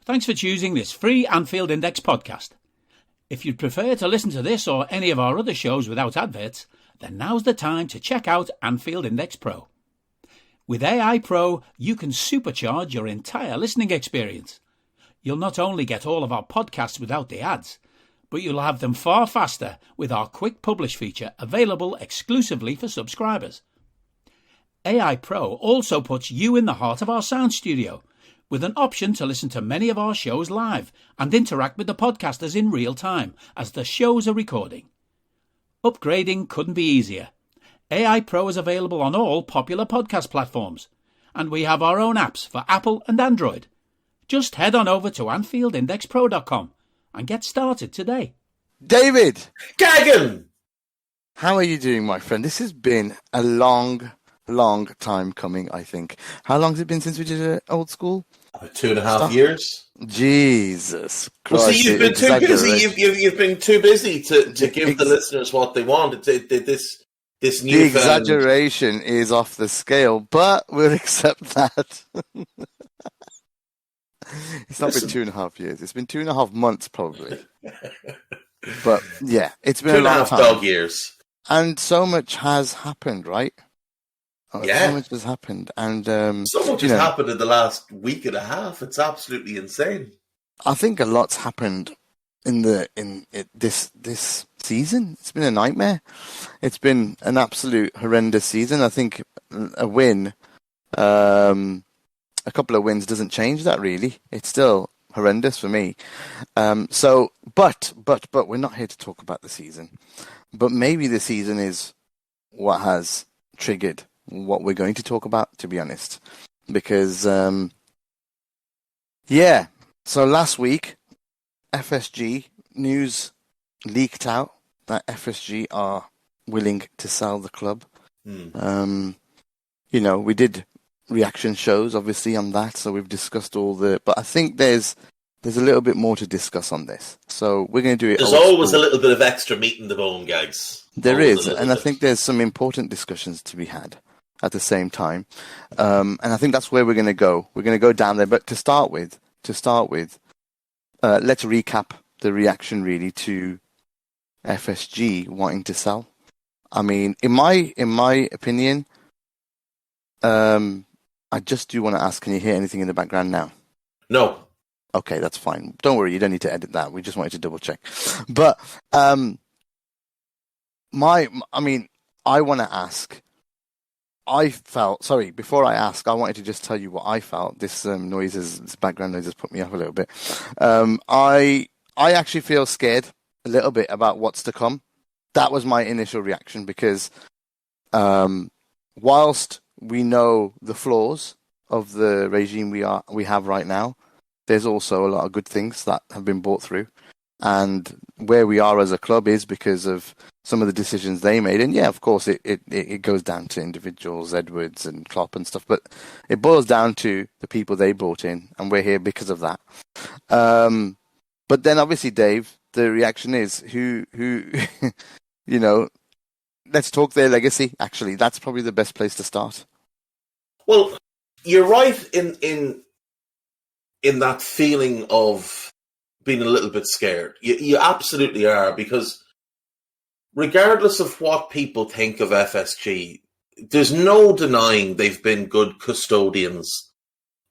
Thanks for choosing this free Anfield Index podcast. If you'd prefer to listen to this or any of our other shows without adverts, then now's the time to check out Anfield Index Pro. With AI Pro, you can supercharge your entire listening experience. You'll not only get all of our podcasts without the ads, but you'll have them far faster with our Quick Publish feature available exclusively for subscribers. AI Pro also puts you in the heart of our sound studio, with an option to listen to many of our shows live and interact with the podcasters in real time as the shows are recording. Upgrading couldn't be easier. AI Pro is available on all popular podcast platforms, and we have our own apps for Apple and Android. Just head on over to AnfieldIndexPro.com and get started today. David! Gagan! How are you doing, my friend? This has been a long time coming, I think. How long has it been since we did Old Skool? 2.5 years. Jesus Christ. Well, see, you've been too busy. You've been too busy to give the listeners what they want. This new The exaggeration is off the scale, but we'll accept that. It's not been 2.5 years. It's been 2.5 months, probably. But yeah, it's been 2.5 a long time. dog years. And so much has happened, right? Yeah. So much has happened. And so much has happened in the last week and a half. It's absolutely insane. I think a lot's happened in this season. It's been a nightmare. It's been an absolute horrendous season. I think a win, a couple of wins doesn't change that really. It's still horrendous for me. But we're not here to talk about the season. But maybe the season is what has triggered what we're going to talk about, to be honest. Because, so last week, FSG news leaked out that FSG are willing to sell the club. We did reaction shows, obviously, on that, so we've discussed but I think there's a little bit more to discuss on this. So we're going to do it. There's always a little bit of extra meat in the bone, Gags. There is, and I think there's some important discussions to be had at the same time. And I think that's where we're going to go. We're going to go down there. But to start with, let's recap the reaction really to FSG wanting to sell. I mean, in my opinion, I just do want to ask, can you hear anything in the background now? No. Okay, that's fine. Don't worry, you don't need to edit that. We just wanted to double check. But I want to ask. Before I ask, I wanted to just tell you what I felt. This background noise has put me off a little bit. I actually feel scared a little bit about what's to come. That was my initial reaction because whilst we know the flaws of the regime we have right now, there's also a lot of good things that have been brought through. And where we are as a club is because of some of the decisions they made. And yeah, of course, it goes down to individuals, Edwards and Klopp and stuff, but it boils down to the people they brought in, and we're here because of that. But then obviously, Dave, the reaction is who let's talk their legacy. Actually, that's probably the best place to start. Well, you're right in that feeling of being a little bit scared. You absolutely are, because regardless of what people think of FSG, there's no denying they've been good custodians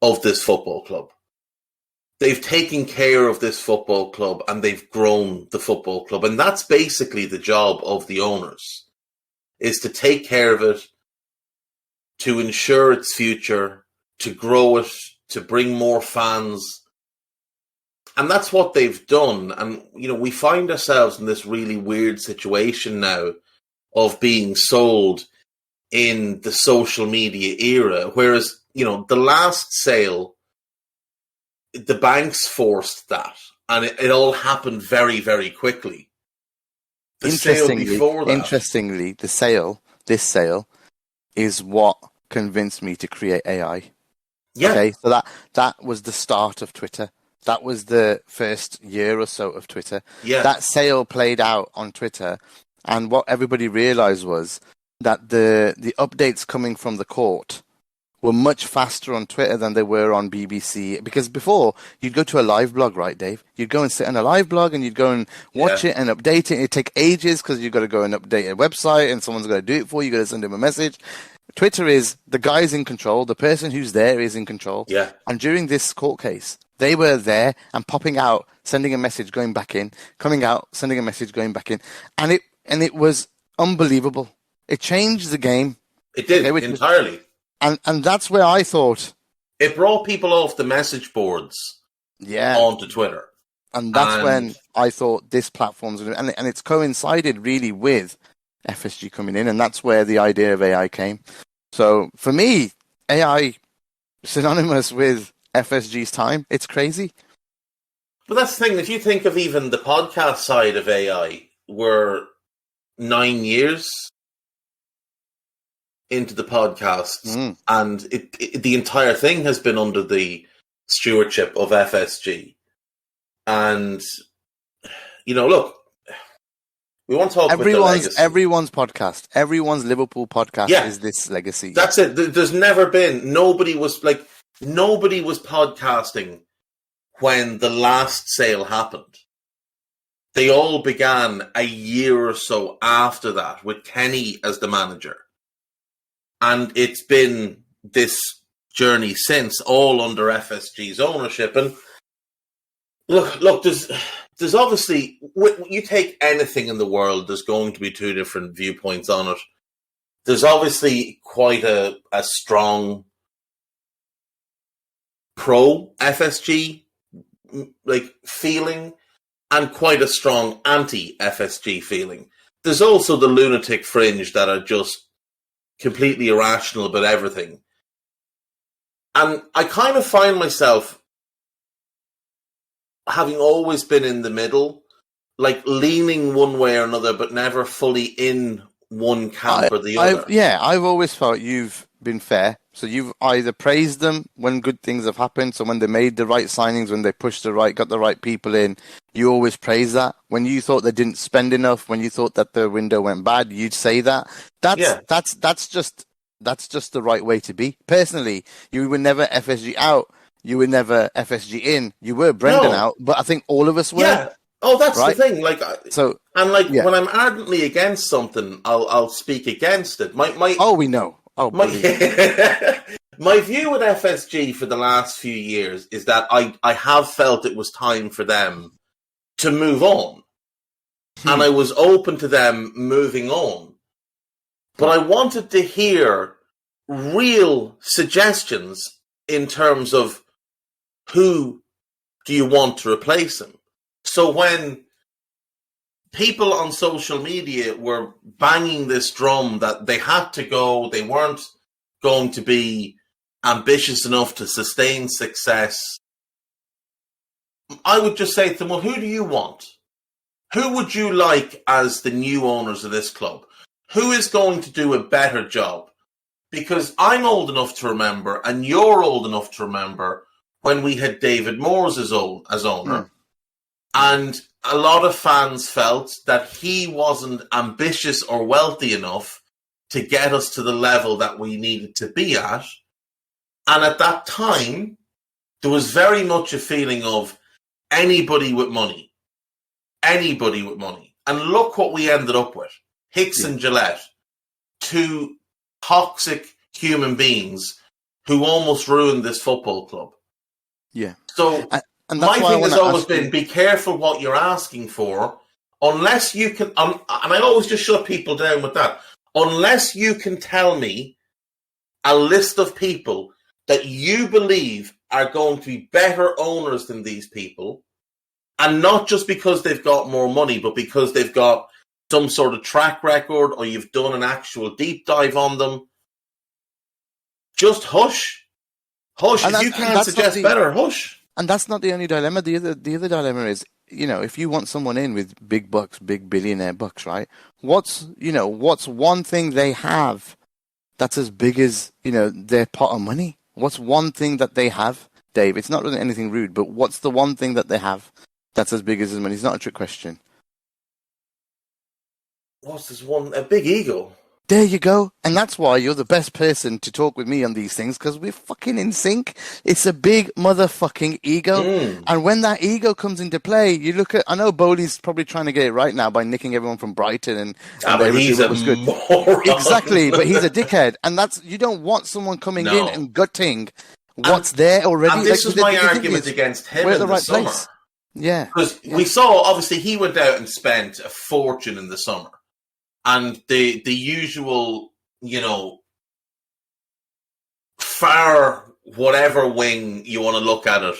of this football club. They've taken care of this football club and they've grown the football club. And that's basically the job of the owners, is to take care of it, to ensure its future, to grow it, to bring more fans. And that's what they've done. And, we find ourselves in this really weird situation now of being sold in the social media era. Whereas, the last sale, the banks forced that. And it all happened very, very quickly. Interestingly, this sale is what convinced me to create AI. Yeah. Okay, so that was the start of Twitter. That was the first year or so of Twitter. Yeah. That sale played out on Twitter, and what everybody realized was that the updates coming from the court were much faster on Twitter than they were on BBC. Because before, you'd go to a live blog, right, Dave? You'd go and sit on a live blog and you'd go and watch it and update it. It'd take ages because you've got to go and update a website and someone's got to do it for you. You've got to send them a message. Twitter is the guy's in control. The person who's there is in control. Yeah. And during this court case, they were there and popping out, sending a message, going back in, coming out, sending a message, going back in. And it was unbelievable. It changed the game. It did, entirely. And that's where I thought... It brought people off the message boards onto Twitter. And that's when I thought this platform's... And it's coincided really with FSG coming in, and that's where the idea of AI came. So for me, AI synonymous with FSG's time. It's crazy. But that's the thing. If you think of even the podcast side of AI, we're 9 years into the podcasts, and the entire thing has been under the stewardship of FSG. And, look, we want to talk about the legacy. Everyone's podcast, everyone's Liverpool podcast is this legacy. That's it. There's never been, nobody was podcasting when the last sale happened. They all began a year or so after that with Kenny as the manager. And it's been this journey since, all under FSG's ownership. And look, there's obviously, you take anything in the world, there's going to be two different viewpoints on it. There's obviously quite a strong pro-FSG feeling and quite a strong anti-FSG feeling. There's also the lunatic fringe that are just completely irrational about everything. And I kind of find myself, having always been in the middle, leaning one way or another, but never fully in one camp or the other. I've always felt you've been fair. So you've either praised them when good things have happened. So when they made the right signings, when they pushed got the right people in, you always praise that. When you thought they didn't spend enough, when you thought that the window went bad, you'd say that. That's just the right way to be. Personally, you were never FSG out. You were never FSG in. You were Brendan out, but I think all of us were. Yeah. Oh, that's right? the thing. When I'm ardently against something, I'll speak against it. We know. Oh, my view with FSG for the last few years is that I have felt it was time for them to move on. And I was open to them moving on. But I wanted to hear real suggestions in terms of who do you want to replace him. So when people on social media were banging this drum that they had to go, they weren't going to be ambitious enough to sustain success, I would just say to them, well, who do you want? Who would you like as the new owners of this club? Who is going to do a better job? Because I'm old enough to remember, and you're old enough to remember, when we had David Moores as owner. And a lot of fans felt that he wasn't ambitious or wealthy enough to get us to the level that we needed to be at. And at that time, there was very much a feeling of anybody with money. Anybody with money. And look what we ended up with. Hicks and Gillette, two toxic human beings who almost ruined this football club. Yeah. So... And my thing has always been, be careful what you're asking for, unless you can, and I always just shut people down with that, unless you can tell me a list of people that you believe are going to be better owners than these people, and not just because they've got more money, but because they've got some sort of track record or you've done an actual deep dive on them, just hush. Hush. If you can't suggest better, hush. And that's not the only dilemma. The other dilemma is, if you want someone in with big bucks, big billionaire bucks, right? What's one thing they have that's as big as, their pot of money? What's one thing that they have, Dave? It's not really anything rude, but what's the one thing that they have that's as big as his money? It's not a trick question. What's this one? A big ego. There you go. And that's why you're the best person to talk with me on these things, because we're fucking in sync. It's a big motherfucking ego. And when that ego comes into play, you look at, I know Bowley's probably trying to get it right now by nicking everyone from Brighton and but he's a moron. Exactly, but he's a dickhead. And that's, you don't want someone coming in and gutting what's there already. And this was my argument against him in the summer. Place. Yeah. Because we saw, obviously, he went out and spent a fortune in the summer. And the usual, far whatever wing you want to look at it,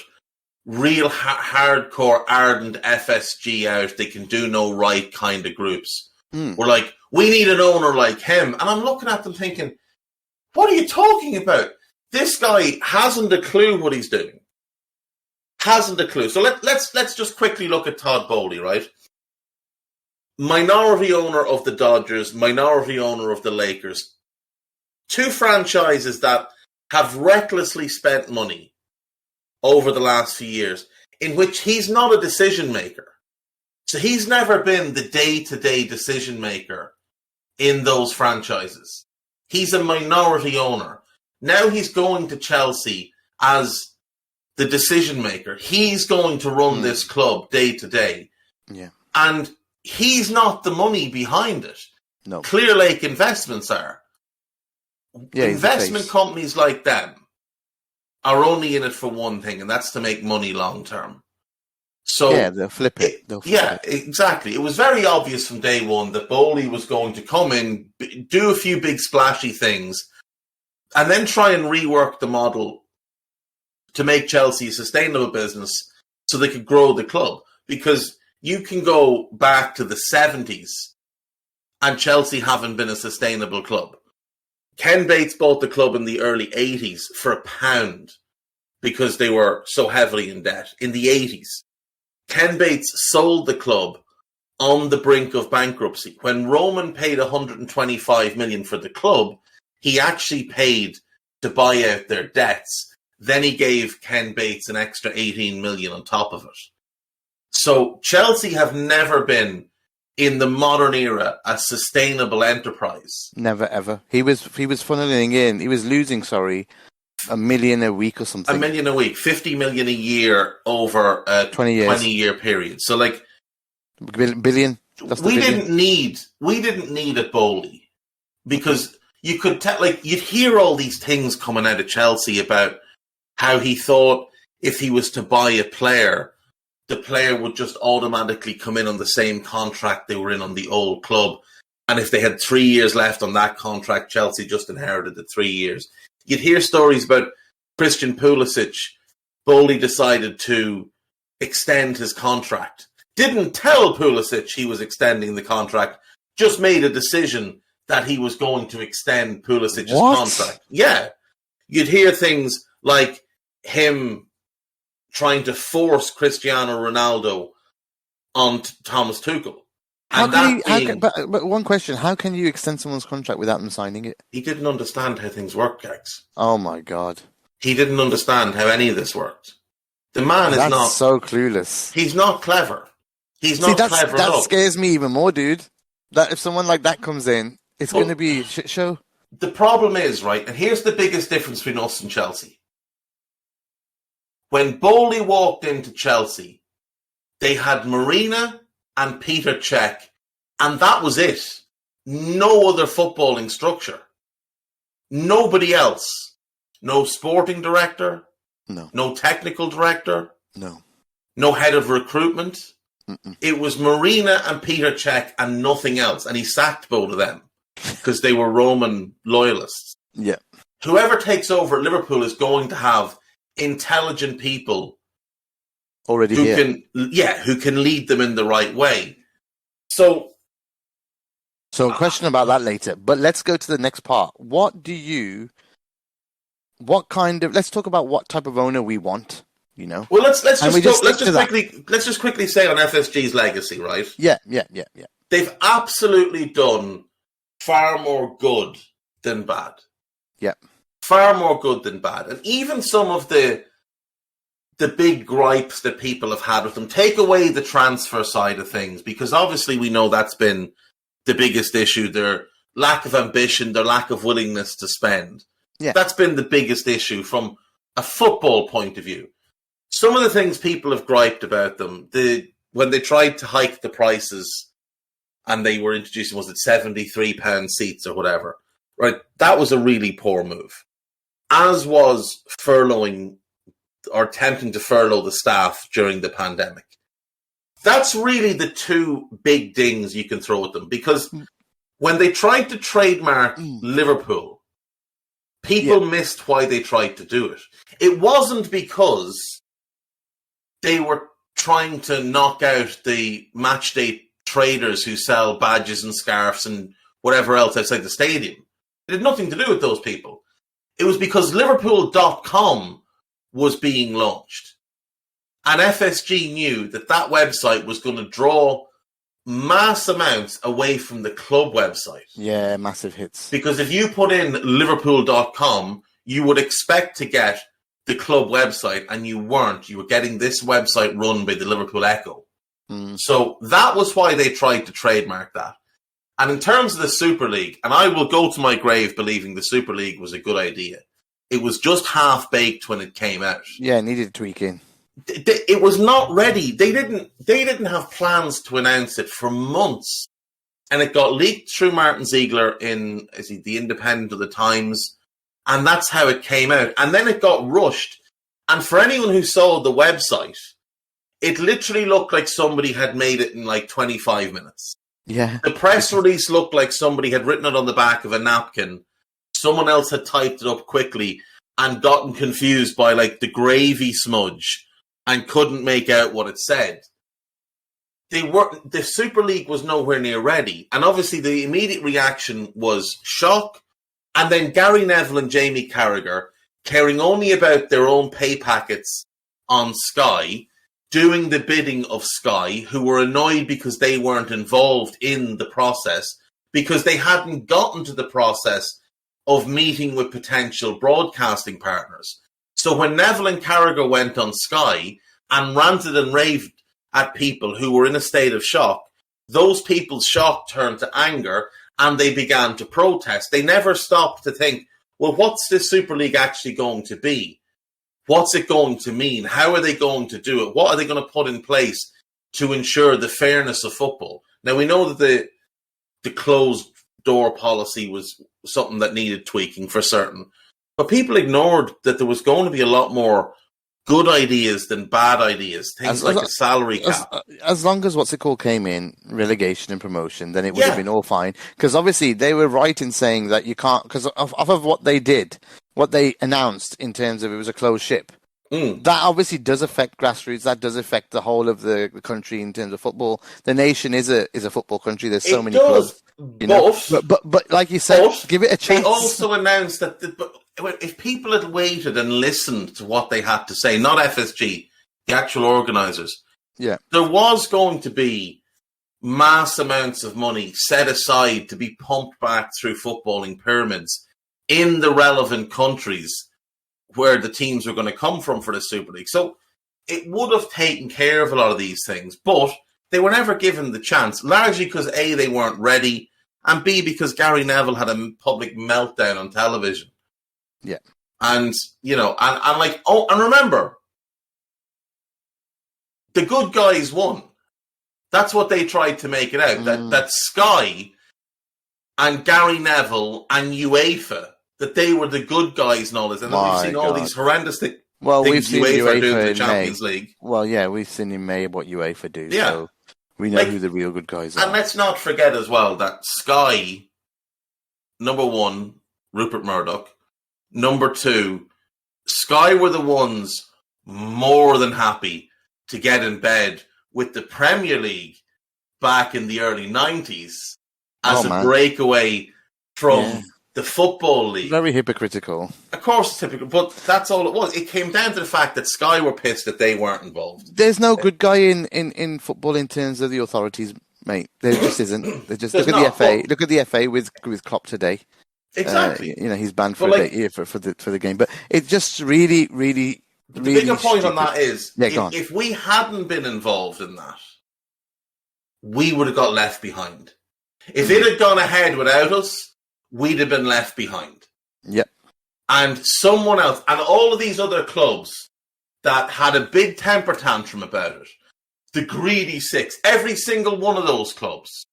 real hardcore, ardent FSG out, they can do no right kind of groups. We're like, we need an owner like him. And I'm looking at them thinking, what are you talking about? This guy hasn't a clue what he's doing. Hasn't a clue. So let's just quickly look at Todd Bowley, right? Minority owner of the Dodgers, minority owner of the Lakers. Two franchises that have recklessly spent money over the last few years, in which he's not a decision maker. So he's never been the day-to-day decision maker in those franchises. He's a minority owner. Now he's going to Chelsea as the decision maker. He's going to run this club day to day. Yeah. And he's not the money behind it. No. Clear Lake Investments are. Yeah, investment companies like them are only in it for one thing, and that's to make money long term. So yeah, they'll flip it. Exactly. It was very obvious from day one that Bowley was going to come in, do a few big splashy things, and then try and rework the model to make Chelsea a sustainable business so they could grow the club. Because you can go back to the 70s and Chelsea haven't been a sustainable club. Ken Bates bought the club in the early 80s for £1 because they were so heavily in debt. In the 80s, Ken Bates sold the club on the brink of bankruptcy. When Roman paid $125 million for the club, he actually paid to buy out their debts. Then he gave Ken Bates an extra $18 million on top of it. So Chelsea have never been, in the modern era, a sustainable enterprise. Never ever. He was funneling in. He was losing, $1 million a week or something. $1 million a week, $50 million a year over a 20-year period. So, like, billion. We didn't need a Bowley, because you could tell, like, you'd hear all these things coming out of Chelsea about how he thought if he was to buy a player, the player would just automatically come in on the same contract they were in on the old club. And if they had 3 years left on that contract, Chelsea just inherited the 3 years. You'd hear stories about Christian Pulisic. Bowley decided to extend his contract. Didn't tell Pulisic he was extending the contract. Just made a decision that he was going to extend Pulisic's contract. Yeah. You'd hear things like him trying to force Cristiano Ronaldo on Thomas Tuchel. But one question, how can you extend someone's contract without them signing it? He didn't understand how things work, Gags. Oh my God. He didn't understand how any of this worked. The man is not... so clueless. He's not clever. He's not clever enough. That scares me even more, dude. That if someone like that comes in, it's going to be a shit show. The problem is, right, and here's the biggest difference between us and Chelsea. When Bowley walked into Chelsea, they had Marina and Peter Cech, and that was it. No other footballing structure. Nobody else. No sporting director. No. No technical director. No. No head of recruitment. Mm-mm. It was Marina and Peter Cech and nothing else, and he sacked both of them because they were Roman loyalists. Yeah. Whoever takes over at Liverpool is going to have intelligent people already who can lead them in the right way. So a question about that later, but let's go to the next part. Let's talk about what type of owner we want, Well, let's just quickly say on FSG's legacy, right? Yeah. They've absolutely done far more good than bad. Yeah. Far more good than bad. And even some of the big gripes that people have had with them, take away the transfer side of things, because obviously we know that's been the biggest issue. They're lack of ambition, their lack of willingness to spend. Yeah. That's been the biggest issue from a football point of view. Some of the things people have griped about them, when they tried to hike the prices and they were introducing, was it £73 seats or whatever, right? That was a really poor move. As was furloughing or attempting to furlough the staff during the pandemic. That's really the two big dings you can throw at them, because when they tried to trademark Liverpool, people missed why they tried to do it. It wasn't because they were trying to knock out the match day traders who sell badges and scarves and whatever else outside the stadium. It had nothing to do with those people. It was because Liverpool.com was being launched. And FSG knew that that website was going to draw mass amounts away from the club website. Yeah, massive hits. Because if you put in Liverpool.com, you would expect to get the club website, and you weren't. You were getting this website run by the Liverpool Echo. So that was why they tried to trademark that. And in terms of the Super League, and I will go to my grave believing the Super League was a good idea, it was just half-baked when it came out. Yeah, it needed tweaking. It was not ready. They didn't have plans to announce it for months. And it got leaked through Martin Ziegler in the Independent of the Times. And that's how it came out. And then it got rushed. And for anyone who saw the website, it literally looked like somebody had made it in like 25 minutes. Yeah. The press release looked like somebody had written it on the back of a napkin. Someone else had typed it up quickly and gotten confused by like the gravy smudge and couldn't make out what it said. The Super League was nowhere near ready. And obviously the immediate reaction was shock. And then Gary Neville and Jamie Carragher, caring only about their own pay packets on Sky, doing the bidding of Sky, who were annoyed because they weren't involved in the process, because they hadn't gotten to the process of meeting with potential broadcasting partners. So when Neville and Carragher went on Sky and ranted and raved at people who were in a state of shock, those people's shock turned to anger and they began to protest. They never stopped to think, well, what's this Super League actually going to be? What's it going to mean? How are they going to do it? What are they going to put in place to ensure the fairness of football? Now, we know that the closed door policy was something that needed tweaking for certain, but people ignored that there was going to be a lot more good ideas than bad ideas. Things like a salary cap. As long as came in, relegation and promotion, then it would have been all fine. Because obviously they were right in saying that you can't, because of what they did, what they announced in terms of it was a closed ship. That obviously does affect grassroots. That does affect the whole of the country in terms of football. The nation is a football country. There's so many clubs. But like you said, give it a chance. They also announced that if people had waited and listened to what they had to say, not FSG, the actual organisers, there was going to be mass amounts of money set aside to be pumped back through footballing pyramids in the relevant countries where the teams were going to come from for the Super League. So it would have taken care of a lot of these things, but they were never given the chance, largely because A, they weren't ready, and B, because Gary Neville had a public meltdown on television. Yeah. And, and remember, the good guys won. That's what they tried to make it out, that Sky and Gary Neville and UEFA, that they were the good guys and all this. And then we've seen all these horrendous things. Well, we've seen UEFA do in the in Champions May. League. Well, yeah, we've seen in May what UEFA do. Yeah. So we know who the real good guys are. And let's not forget as well that Sky, number one, Rupert Murdoch. Number two, Sky were the ones more than happy to get in bed with the Premier League back in the early 90s as a breakaway from the Football League. Very hypocritical. Of course it's typical, but that's all it was. It came down to the fact that Sky were pissed that they weren't involved. There's no good guy in football in terms of the authorities, mate. There just isn't. Look at the FA. Look at the FA with Klopp today. Exactly. He's banned for a year for the game. But it just really the bigger point stupid. on that is if we hadn't been involved in that, we would have got left behind. If it had gone ahead without us, we'd have been left behind. Yep. And someone else, and all of these other clubs that had a big temper tantrum about it, the greedy six, every single one of those clubs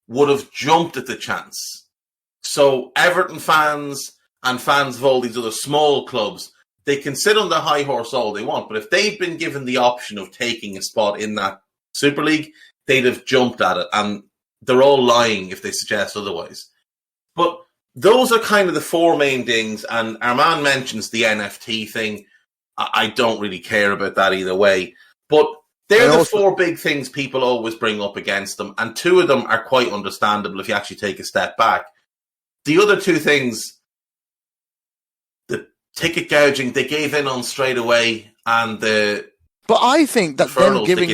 would have jumped at the chance. So Everton fans and fans of all these other small clubs, they can sit on the high horse all they want, but if they'd been given the option of taking a spot in that Super League, they'd have jumped at it, and they're all lying if they suggest otherwise. But those are kind of the four main things, and Armand mentions the NFT thing. I don't really care about that either way, but they're the four big things people always bring up against them, and two of them are quite understandable if you actually take a step back. The other two things, the ticket gouging, they gave in on straight away, and But I think that them giving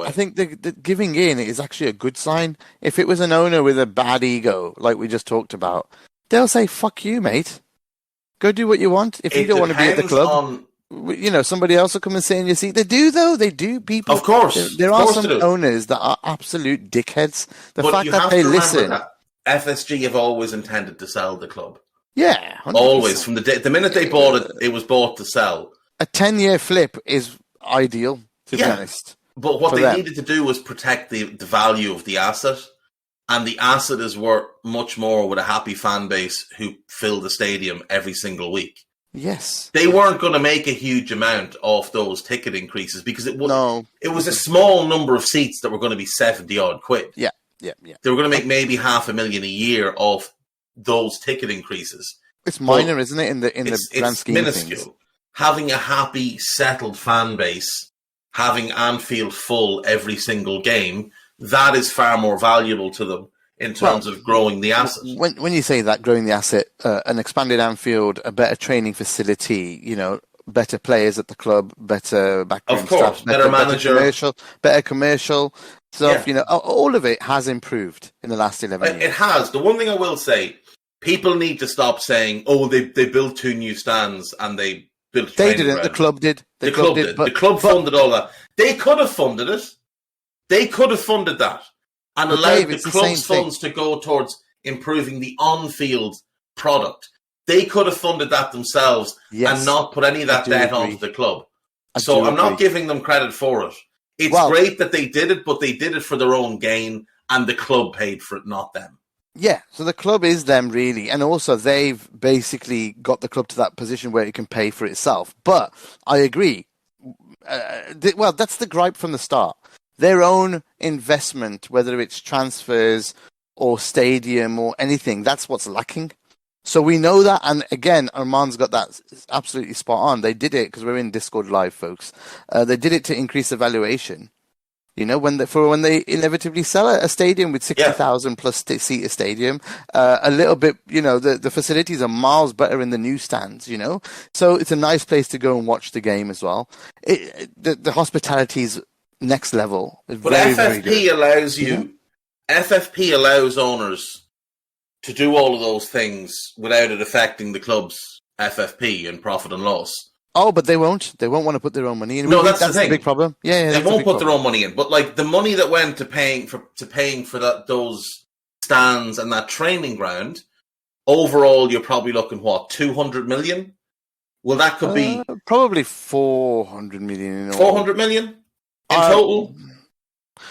I think the giving in is actually a good sign. If it was an owner with a bad ego, like we just talked about, they'll say, "Fuck you, mate. Go do what you want. If you don't want to be at the club, somebody else will come and sit in your seat." They do, though. They do. People, of course, there are some owners that are absolute dickheads. The fact that they listen. FSG have always intended to sell the club. Yeah, 100%. Always from the minute they bought it, it was bought to sell. A 10-year flip is ideal, to be honest. But what they needed to do was protect the value of the asset, and the asset is worth much more with a happy fan base who fill the stadium every single week. Yes, they weren't going to make a huge amount off those ticket increases because it was a small number of seats that were going to be 70 odd quid. Yeah. They were going to make maybe $500,000 a year off those ticket increases. It's minor, isn't it? In the grand scheme of things. Having a happy, settled fan base, having Anfield full every single game, that is far more valuable to them in terms of growing the asset. When you say that, growing the asset, an expanded Anfield, a better training facility, better players at the club, better backroom staff, better manager, better commercial stuff. All of it has improved in the last 11 years. It has. The one thing I will say, people need to stop saying, "Oh, they built 2 new stands and they built." They didn't. Ground. The club did. The club did. The club funded all that. They could have funded it. They could have funded that and allowed the club's funds to go towards improving the on-field product. They could have funded that themselves and not put any of that debt onto the club. So I'm not giving them credit for it. It's great that they did it, but they did it for their own gain, and the club paid for it, not them. Yeah, so the club is them, really. And also, they've basically got the club to that position where it can pay for itself. But I agree. That's the gripe from the start. Their own investment, whether it's transfers or stadium or anything, that's what's lacking. So we know that, and again, Armand's got that absolutely spot on. They did it because we're in Discord Live, folks. They did it to increase the valuation. When they inevitably sell a stadium with 60,000 plus seat stadium, a little bit, the facilities are miles better in the new stands. So it's a nice place to go and watch the game as well. The hospitality's next level. It's but very, FFP very good. allows you. FFP allows owners to do all of those things without it affecting the club's FFP and profit and loss. Oh, but they won't. They won't want to put their own money in. No, that's the thing. The big problem. Yeah, they won't put their own money in. But like the money that went to paying for those stands and that training ground, overall, you're probably looking 200 million. Well, that could be probably 400 million. 400 million in total.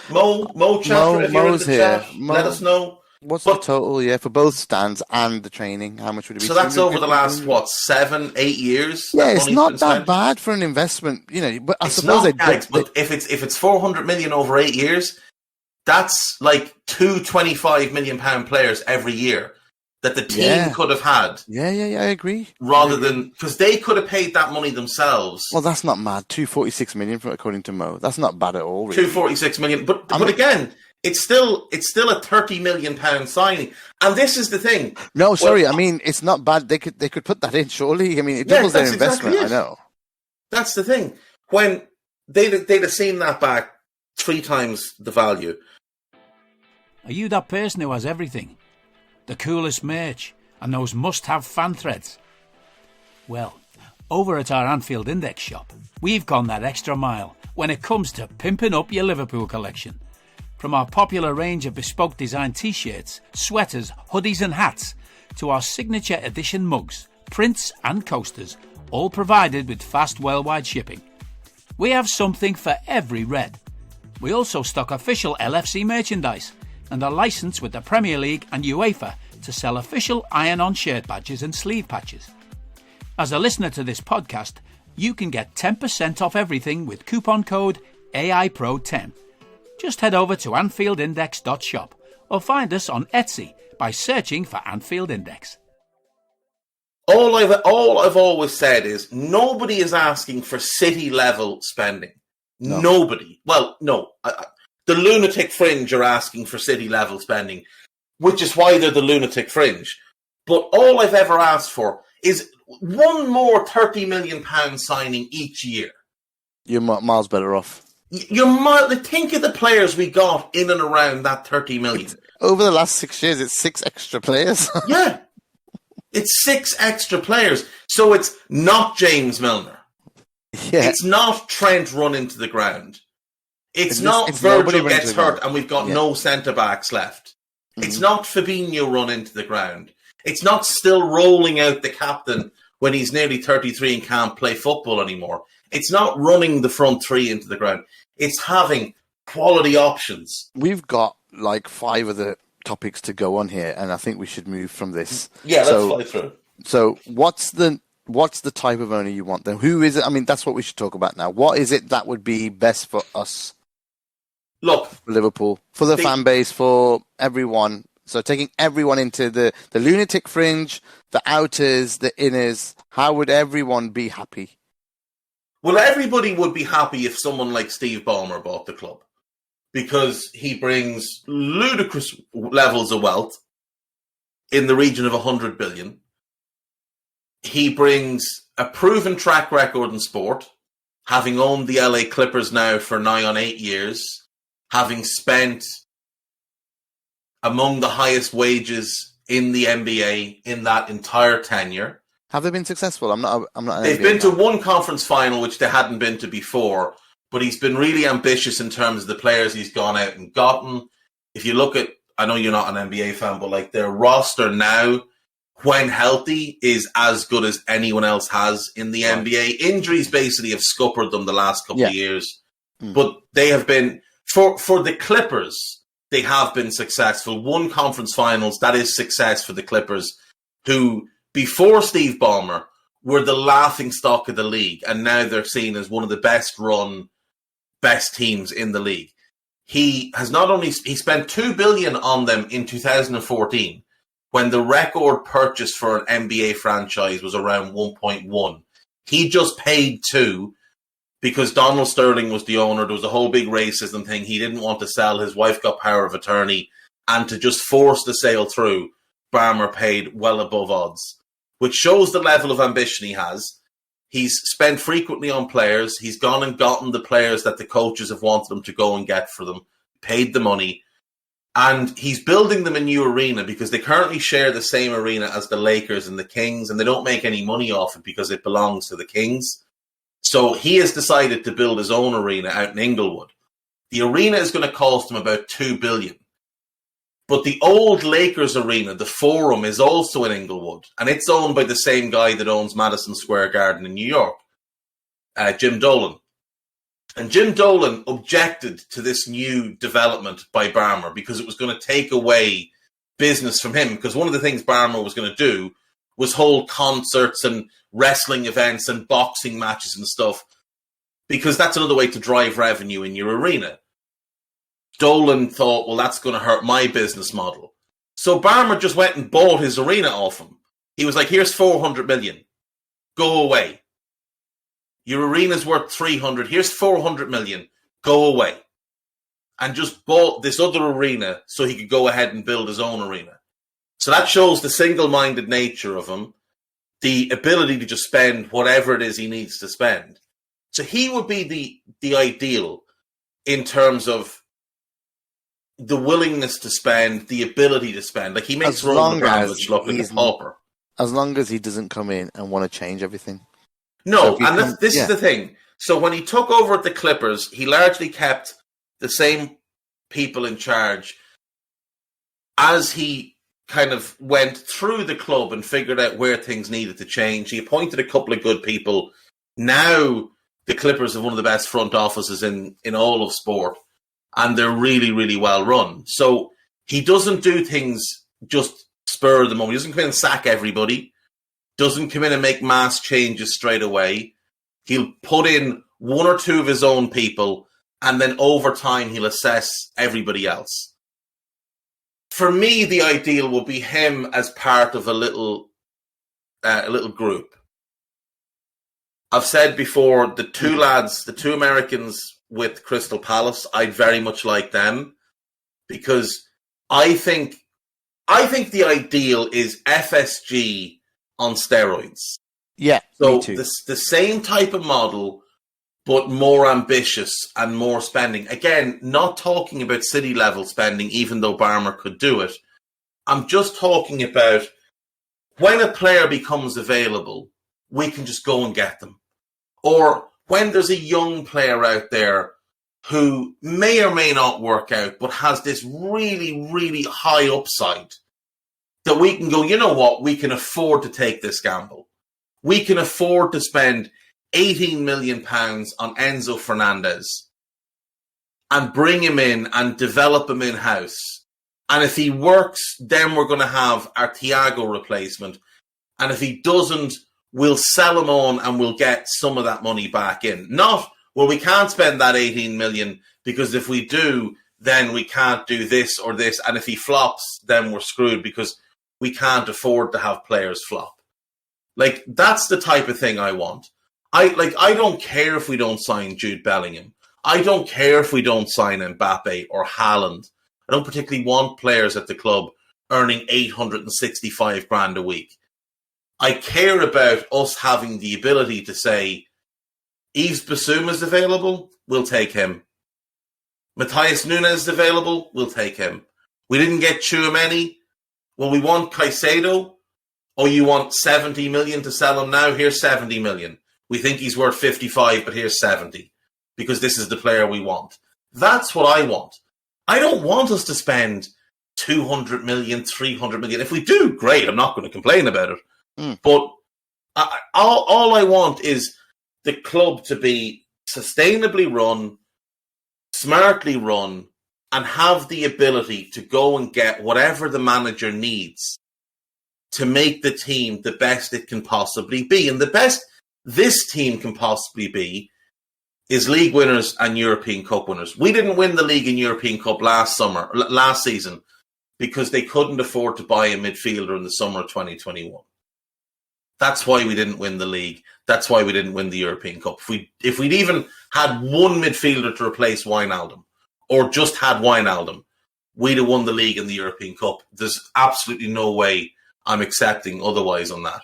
Mo Chester, if you're in the chat, let us know. What's the total, for both stands and the training? How much would it be? So that's over the last, 7-8 years? Yeah, it's not that bad for an investment, but I suppose but if it's 400 million over 8 years, that's like 2 £25 million players every year that the team could have had. Yeah, I agree. Rather than, because they could have paid that money themselves. Well, that's not mad. 246 million, according to Mo. That's not bad at all, really. 246 million. But again, it's still a £30 million signing, and this is the thing. No, sorry, it's not bad. They could put that in, surely. It doubles their investment. Exactly I know. That's the thing. When they'd have seen that back 3 times the value. Are you that person who has everything? The coolest merch and those must-have fan threads? Well, over at our Anfield Index shop, we've gone that extra mile when it comes to pimping up your Liverpool collection. From our popular range of bespoke design t-shirts, sweaters, hoodies and hats, to our signature edition mugs, prints and coasters, all provided with fast worldwide shipping. We have something for every red. We also stock official LFC merchandise and are licensed with the Premier League and UEFA to sell official iron-on shirt badges and sleeve patches. As a listener to this podcast, you can get 10% off everything with coupon code AIPRO10. Just head over to AnfieldIndex.shop or find us on Etsy by searching for Anfield Index. All I've always said is nobody is asking for city-level spending. No. Nobody. Well, no. The lunatic fringe are asking for city-level spending, which is why they're the lunatic fringe. But all I've ever asked for is one more £30 million signing each year. You're miles better off. Think of the players we got in and around that 30 million. Over the last 6 years, it's 6 extra players. Yeah. It's 6 extra players. So it's not James Milner. Yeah. It's not Trent run into the ground. It's not Virgil gets hurt and we've got no centre-backs left. Mm-hmm. It's not Fabinho run into the ground. It's not still rolling out the captain when he's nearly 33 and can't play football anymore. It's not running the front three into the ground. It's having quality options. We've got like 5 of the topics to go on here, and I think we should move from this. Yeah, let's fly through. So what's the type of owner you want then? Who is it? I mean, that's what we should talk about now. What is it that would be best for us? Look, for Liverpool, for the fan base, for everyone. So taking everyone into the lunatic fringe, the outers, the inners, how would everyone be happy? Well, everybody would be happy if someone like Steve Ballmer bought the club, because he brings ludicrous levels of wealth in the region of 100 billion. He brings a proven track record in sport, having owned the LA Clippers now for nigh on 8 years, having spent among the highest wages in the NBA in that entire tenure. Have they been successful? I'm not. They've been to one conference final, which they hadn't been to before, but he's been really ambitious in terms of the players he's gone out and gotten. If you look at, I know you're not an NBA fan, but like their roster now, when healthy, is as good as anyone else has in the NBA. Injuries basically have scuppered them the last couple of years, but they have been, for the Clippers, they have been successful. One conference finals, that is success for the Clippers, who before Steve Ballmer were the laughing stock of the league, and now they're seen as one of the best run, best teams in the league. He has not only he spent $2 billion on them in 2014, when the record purchase for an NBA franchise was around 1.1. He just paid 2 because Donald Sterling was the owner. There was a whole big racism thing. He didn't want to sell. His wife got power of attorney, and to just force the sale through, Ballmer paid well above odds, which shows the level of ambition he has. He's spent frequently on players. He's gone and gotten the players that the coaches have wanted him to go and get for them, paid the money, and he's building them a new arena because they currently share the same arena as the Lakers and the Kings, and they don't make any money off it because it belongs to the Kings. So he has decided to build his own arena out in Inglewood. The arena is going to cost him about $2 billion. But the old Lakers arena, the Forum, is also in Inglewood, and it's owned by the same guy that owns Madison Square Garden in New York, Jim Dolan. And Jim Dolan objected to this new development by Ballmer because it was going to take away business from him, because one of the things Ballmer was going to do was hold concerts and wrestling events and boxing matches and stuff, because that's another way to drive revenue in your arena. Dolan thought, well, that's going to hurt my business model. So Ballmer just went and bought his arena off him. He was like, here's 400 million. Go away. Your arena's worth 300. Here's 400 million. Go away. And just bought this other arena so he could go ahead and build his own arena. So that shows the single-minded nature of him, the ability to just spend whatever it is he needs to spend. So he would be the ideal in terms of the willingness to spend, the ability to spend. Like, he makes Roman Abramovich look like a pauper. As long as he doesn't come in and want to change everything. No, so and this is the thing. So when he took over at the Clippers, he largely kept the same people in charge, as he kind of went through the club and figured out where things needed to change, he appointed a couple of good people. Now the Clippers have one of the best front offices in all of sport, and they're really, really well run. So he doesn't do things just spur of the moment. He doesn't come in and sack everybody, doesn't come in and make mass changes straight away. He'll put in one or two of his own people, and then over time he'll assess everybody else. For me, the ideal will be him as part of a little group. I've said before, the two lads, the two Americans with Crystal Palace, I'd very much like them, because I think the ideal is FSG on steroids. Yeah, so me too. The same type of model, but more ambitious and more spending. Again, not talking about city level spending, even though Barmer could do it. I'm just talking about when a player becomes available, we can just go and get them. Or when there's a young player out there who may or may not work out, but has this really, really high upside, that we can go, you know what, we can afford to take this gamble. We can afford to spend £18 million on Enzo Fernandez and bring him in and develop him in-house. And if he works, then we're going to have our Thiago replacement. And if he doesn't, we'll sell him on and we'll get some of that money back in. Not, well, we can't spend that 18 million because if we do, then we can't do this or this. And if he flops, then we're screwed because we can't afford to have players flop. Like, that's the type of thing I want. I don't care if we don't sign Jude Bellingham. I don't care if we don't sign Mbappe or Haaland. I don't particularly want players at the club earning 865 grand a week. I care about us having the ability to say, Yves Bissouma is available, we'll take him. Matthias Nunes is available, we'll take him. We didn't get Tchouaméni, well, we want Caicedo. Oh, you want 70 million to sell him now? Here's 70 million. We think he's worth 55, but here's 70 because this is the player we want. That's what I want. I don't want us to spend 200 million, 300 million. If we do, great. I'm not going to complain about it. But all I want is the club to be sustainably run, smartly run, and have the ability to go and get whatever the manager needs to make the team the best it can possibly be. And the best this team can possibly be is league winners and European Cup winners. We didn't win the league and European Cup last season, because they couldn't afford to buy a midfielder in the summer of 2021. That's why we didn't win the league. That's why we didn't win the European Cup. If we'd even had one midfielder to replace Wijnaldum, or just had Wijnaldum, we'd have won the league and the European Cup. There's absolutely no way I'm accepting otherwise on that.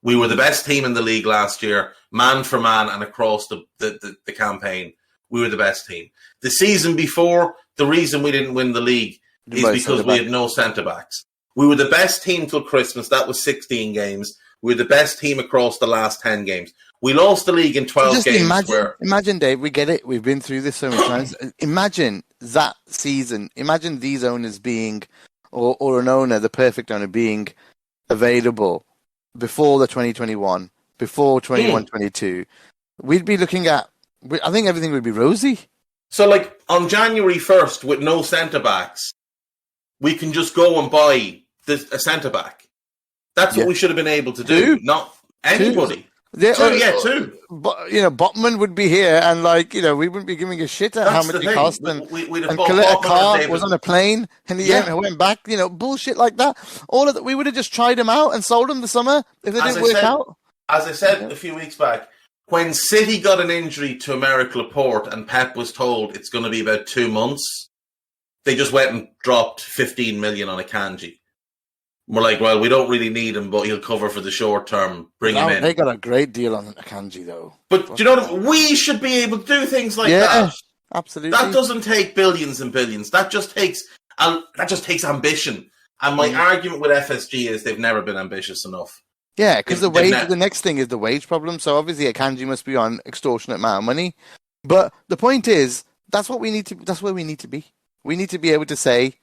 We were the best team in the league last year, man for man and across the campaign. We were the best team. The season before, the reason we didn't win the league is because we had no centre-backs. We were the best team till Christmas. That was 16 games. We were the best team across the last 10 games. We lost the league in 12 games. Imagine, Dave, we get it. We've been through this so many times. Imagine that season. Imagine these owners being, or an owner, the perfect owner, being available before the 2021, before 21-22. We'd be looking at, I think everything would be rosy. So, like, on January 1st, with no centre-backs, we can just go and buy a centre-back. That's what we should have been able to do. Not anybody. Two. But, Botman would be here, and we wouldn't be giving a shit at how much it cost. And Carr was on a plane, and he went back. Bullshit like that. All of that. We would have just tried him out and sold him the summer if it didn't work out. As I said a few weeks back, when City got an injury to Emerick Laporte, and Pep was told it's going to be about 2 months, they just went and dropped 15 million on Akanji. We're like, well, we don't really need him, but he'll cover for the short term. Bring him in. They got a great deal on Akanji, though. But do you know what I mean? We should be able to do things like that. Absolutely. That doesn't take billions and billions. That just takes ambition. And my argument with FSG is they've never been ambitious enough. Yeah, because the next thing is the wage problem. So obviously Akanji must be on extortionate amount of money. But the point is, that's where we need to be. We need to be able to say,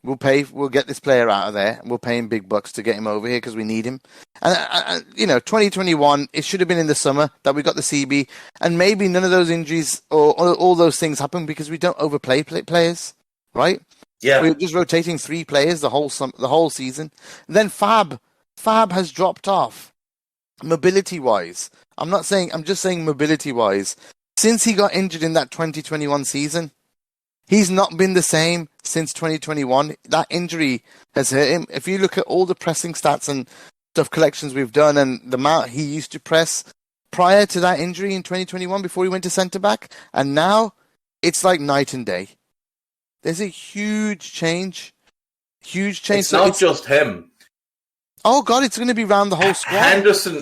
we'll get this player out of there, and we'll pay him big bucks to get him over here because we need him. And 2021, it should have been in the summer that we got the CB, and maybe none of those injuries or all those things happen because we don't overplay players, right? Yeah, we're just rotating 3 players the whole season. And then Fab has dropped off mobility wise. I'm just saying mobility wise. Since he got injured in that 2021 season, he's not been the same since 2021. That injury has hurt him. If you look at all the pressing stats and stuff collections we've done and the amount he used to press prior to that injury in 2021 before he went to centre-back, and now it's like night and day. There's a huge change. Huge change. It's not just him. Oh, God, it's going to be round the whole squad.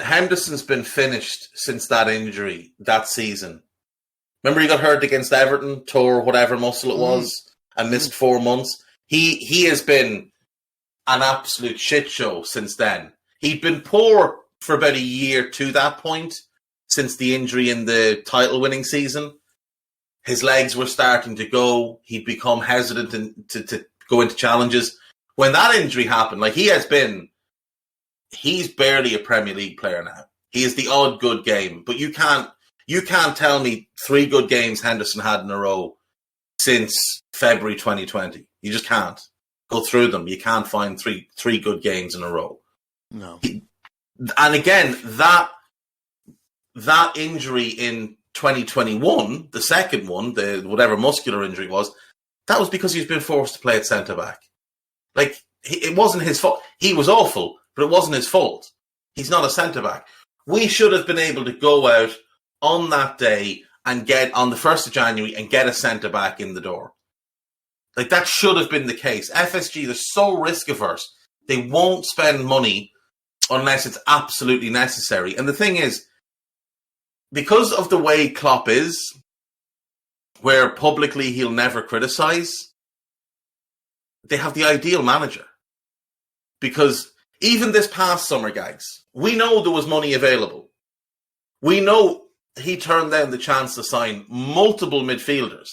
Henderson's been finished since that injury, that season. Remember he got hurt against Everton, tore whatever muscle it was, and missed 4 months? He has been an absolute shit show since then. He'd been poor for about a year to that point, since the injury in the title-winning season. His legs were starting to go. He'd become hesitant to go into challenges. When that injury happened, he's barely a Premier League player now. He is the odd good game, but you can't tell me 3 good games Henderson had in a row since February 2020. You just can't go through them. You can't find three good games in a row. No. And again, that injury in 2021, the second one, the whatever muscular injury was, that was because he's been forced to play at centre back. It wasn't his fault. He was awful, but it wasn't his fault. He's not a centre back. We should have been able to go out on that day and get on the 1st of January and get a centre back in the door. That should have been the case. FSG, they're so risk averse. They won't spend money unless it's absolutely necessary. And the thing is, because of the way Klopp is, where publicly he'll never criticise, they have the ideal manager. Because even this past summer, Gags, we know there was money available. We know he turned down the chance to sign multiple midfielders.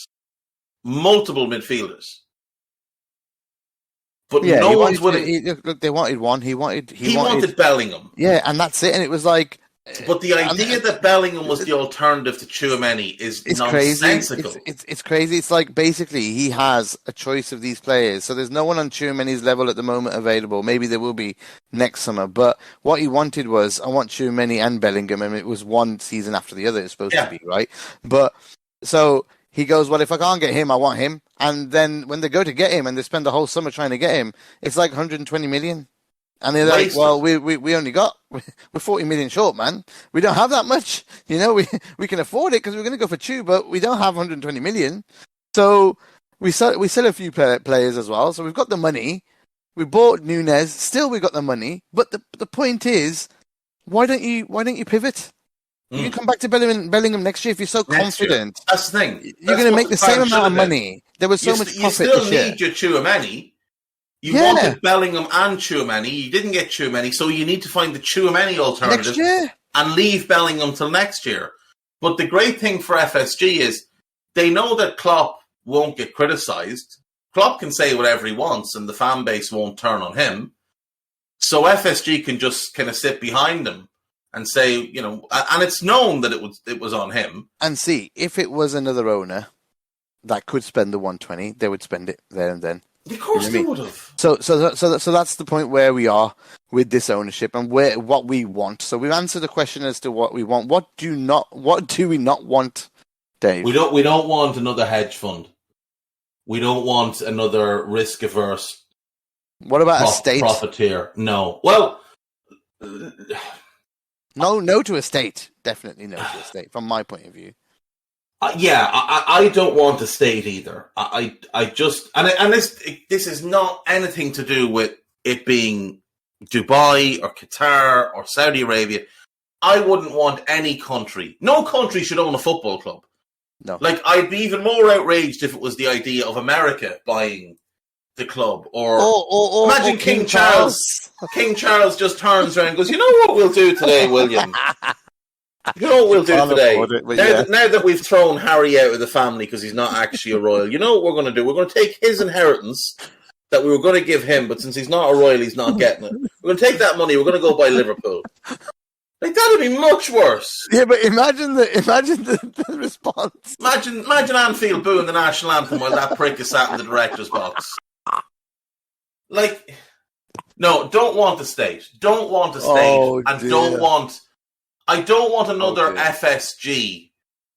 But yeah, no one's willing. Look, they wanted one. He wanted Bellingham. Yeah, and that's it. And it was like. But the idea that Bellingham was the alternative to Tchouaméni is nonsensical. Crazy. It's crazy. It's like basically he has a choice of these players. So there's no one on Tchouaméni's level at the moment available. Maybe there will be next summer. But what he wanted was, I want Tchouaméni and Bellingham. And it was one season after the other it's supposed to be, right? But so he goes, well, if I can't get him, I want him. And then when they go to get him and they spend the whole summer trying to get him, it's like 120 million. And they're like, well, we only got, we're 40 million short, man. We don't have that much. We can afford it because we're going to go for Chu, but we don't have 120 million. So we sell a few players as well. So we've got the money. We bought Nunez. Still, we got the money. But the point is, why don't you pivot? You can come back to Bellingham next year if you're so confident. That's the thing. You're going to make the same amount of money. There was so much profit. You still need your Tchouaméni. You wanted Bellingham and Tchouaméni. You didn't get Tchouaméni, so you need to find the Tchouaméni alternative next year and leave Bellingham till next year. But the great thing for FSG is they know that Klopp won't get criticised. Klopp can say whatever he wants and the fan base won't turn on him. So FSG can just kind of sit behind him and say, and it's known that it was on him. And see, if it was another owner that could spend the 120, they would spend it there and then. Of course they would have. So that's the point where we are with this ownership and what we want. So we've answered the question as to what we want. What do we not want, Dave? We don't want another hedge fund. We don't want another risk averse. What about a state profiteer? No. Well, no to a state. Definitely no to a state from my point of view. I don't want a state either. I just and this is not anything to do with it being Dubai or Qatar or Saudi Arabia. I wouldn't want any country. No country should own a football club. No. I'd be even more outraged if it was the idea of America buying the club. Or imagine King Charles. King Charles just turns around and goes, "You know what we'll do today, William? You know what we'll do Can't today? afford it, but yeah. Now that we've thrown Harry out of the family because he's not actually a royal, you know what we're going to do? We're going to take his inheritance that we were going to give him, but since he's not a royal, he's not getting it. We're going to take that money, we're going to go buy Liverpool. Like, that'd be much worse. Yeah, but imagine the response. Imagine Anfield booing the national anthem while that prick is sat in the director's box. Like, no, don't want the state. Don't want the state. I don't want another FSG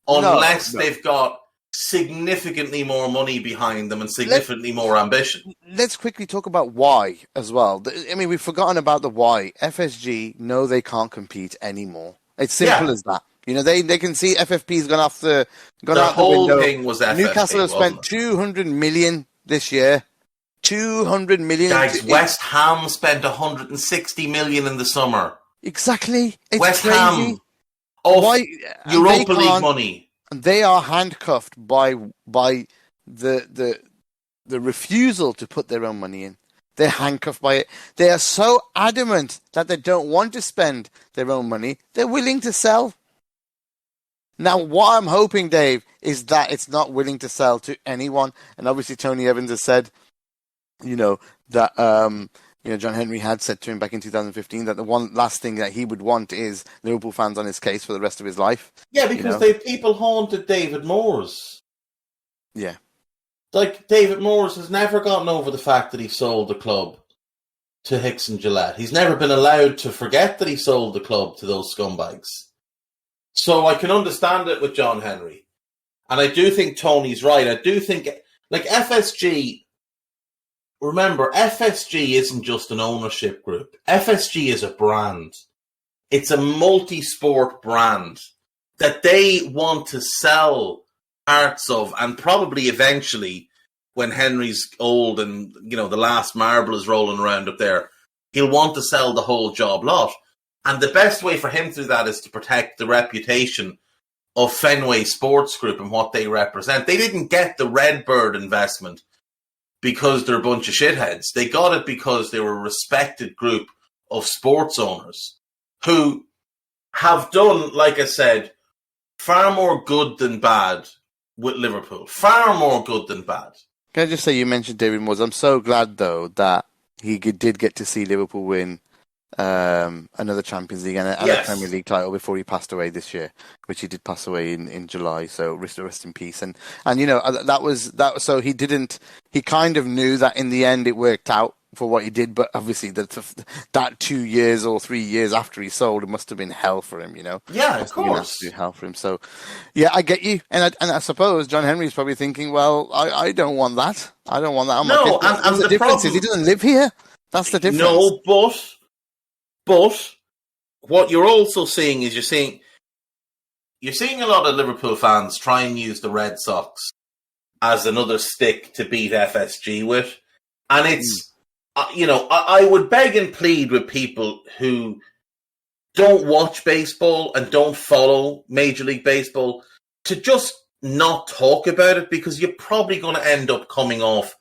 unless they've got significantly more money behind them and significantly more ambition. Let's quickly talk about why as well. I mean, we've forgotten about the why. FSG know they can't compete anymore. It's simple as that. You know, they can see FFP's gone out the window. Thing was FFP, Newcastle have spent 200 million this year. 200 million. Guys, West Ham spent 160 million in the summer. Exactly. It's West crazy. Ham of Europa League money. And they are handcuffed by the refusal to put their own money in. They're handcuffed by it. They are so adamant that they don't want to spend their own money. They're willing to sell. Now, what I'm hoping, Dave, is that it's not willing to sell to anyone. And obviously, Tony Evans has said, that John Henry had said to him back in 2015 that the one last thing that he would want is Liverpool fans on his case for the rest of his life. Yeah, because people haunted David Moores. Yeah. Like, David Moores has never gotten over the fact that he sold the club to Hicks and Gillette. He's never been allowed to forget that he sold the club to those scumbags. So I can understand it with John Henry. And I do think Tony's right. I do think, like, FSG... Remember, FSG isn't just an ownership group. FSG is a brand. It's a multi-sport brand that they want to sell parts of, and probably eventually, when Henry's old and, the last marble is rolling around up there, he'll want to sell the whole job lot. And the best way for him to do that is to protect the reputation of Fenway Sports Group and what they represent. They didn't get the Redbird investment because they're a bunch of shitheads. They got it because they were a respected group of sports owners who have done, like I said, far more good than bad with Liverpool. Far more good than bad. Can I just say, you mentioned David Moores. I'm so glad, though, that he did get to see Liverpool win another Champions League and a Premier League title before he passed away this year, which he did pass away in July. So rest in peace. And that was so he kind of knew that in the end it worked out for what he did, but obviously that 2 years or 3 years after he sold, it must have been hell for him. Yeah, of course, hell for him. So yeah, I get you, and I suppose John Henry's probably thinking, well, I don't want that. I don't want that. And the difference is he doesn't live here. That's the difference. No, but what you're also seeing is you're seeing a lot of Liverpool fans try and use the Red Sox as another stick to beat FSG with. And it's, I would beg and plead with people who don't watch baseball and don't follow Major League Baseball to just not talk about it, because you're probably going to end up coming off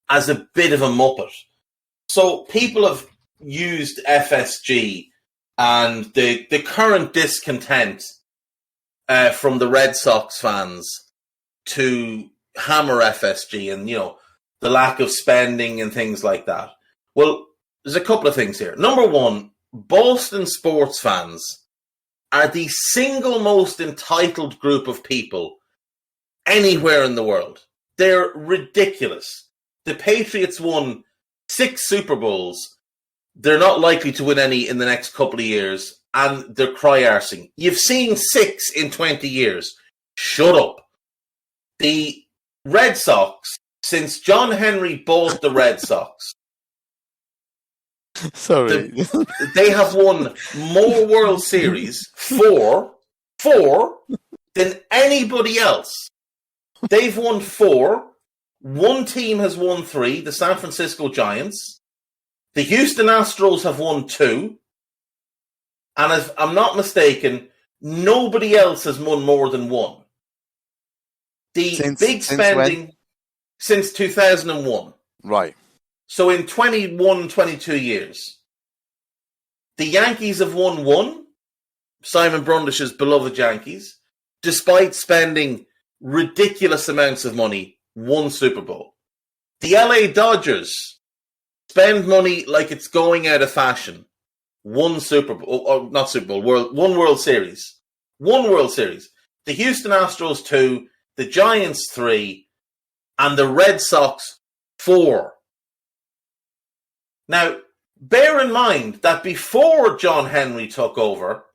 as a bit of a muppet. So people have used FSG and the current discontent from the Red Sox fans to hammer FSG and, the lack of spending and things like that. Well, there's a couple of things here. Number one, Boston sports fans are the single most entitled group of people anywhere in the world. They're ridiculous. The Patriots won 6 Super Bowls. They're not likely to win any in the next couple of years, and they're cry-arsing. You've seen 6 in 20 years. Shut up. The Red Sox, since John Henry bought the Red Sox, sorry, they have won more World Series, four, than anybody else. They've won 4. One team has won 3, the San Francisco Giants. The Houston Astros have won 2. And if I'm not mistaken, nobody else has won more than 1. Big spending since 2001. Right. So in 21, 22 years. The Yankees have won 1. Simon Brundish's beloved Yankees, despite spending ridiculous amounts of money, won Super Bowl. The LA Dodgers spend money like it's going out of fashion, won Super Bowl, or not Super Bowl, one World Series. One World Series. The Houston Astros 2, the Giants 3, and the Red Sox 4. Now, bear in mind that before John Henry took over,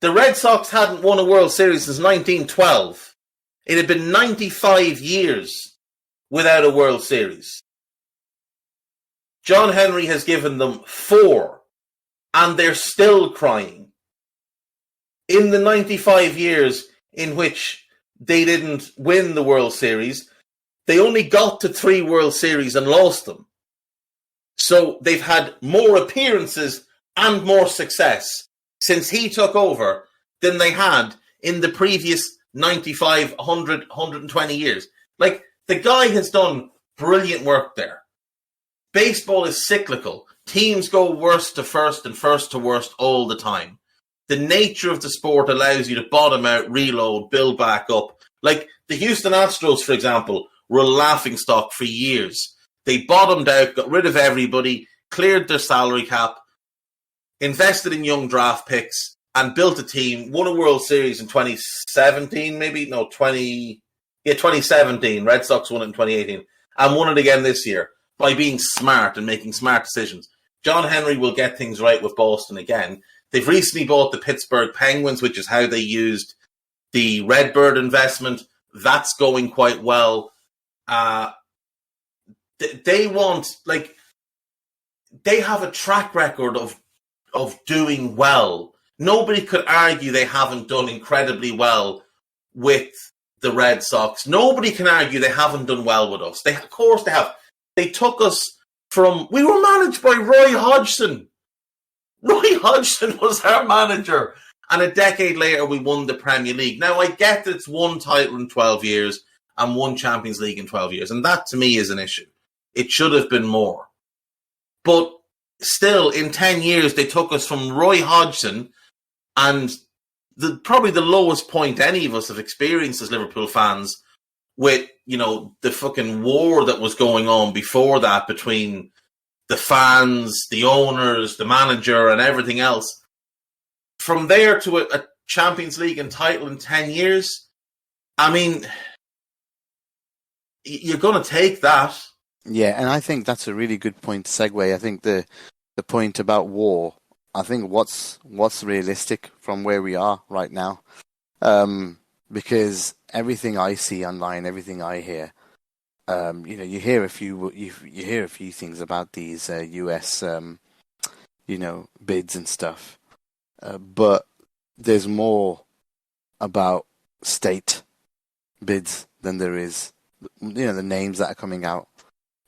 the Red Sox hadn't won a World Series since 1912. It had been 95 years without a World Series. John Henry has given them 4, and they're still crying. In the 95 years in which they didn't win the World Series, they only got to 3 World Series and lost them. So they've had more appearances and more success since he took over than they had in the previous 95, 100, 120 years. Like, the guy has done brilliant work there. Baseball is cyclical. Teams go worst to first and first to worst all the time. The nature of the sport allows you to bottom out, reload, build back up. Like the Houston Astros, for example, were a laughingstock for years. They bottomed out, got rid of everybody, cleared their salary cap, invested in young draft picks, and built a team, won a World Series in 2017, maybe? No, 2017. Red Sox won it in 2018, and won it again this year by being smart and making smart decisions. John Henry will get things right with Boston again. They've recently bought the Pittsburgh Penguins, which is how they used the Redbird investment. That's going quite well. They have a track record of doing well. Nobody could argue they haven't done incredibly well with the Red Sox. Nobody can argue they haven't done well with us. Of course they have. They took us we were managed by Roy Hodgson. Roy Hodgson was our manager. And a decade later, we won the Premier League. Now, I get that it's one title in 12 years and one Champions League in 12 years. And that, to me, is an issue. It should have been more. But still, in 10 years, they took us from Roy Hodgson, and probably the lowest point any of us have experienced as Liverpool fans, with, the fucking war that was going on before that between the fans, the owners, the manager, and everything else. From there to a Champions League and title in 10 years, I mean, you're going to take that. Yeah, and I think that's a really good point to segue. I think the point about war, I think what's realistic from where we are right now, because everything I see online, everything I hear, you hear a few things about these US bids and stuff, but there's more about state bids than there is the names that are coming out.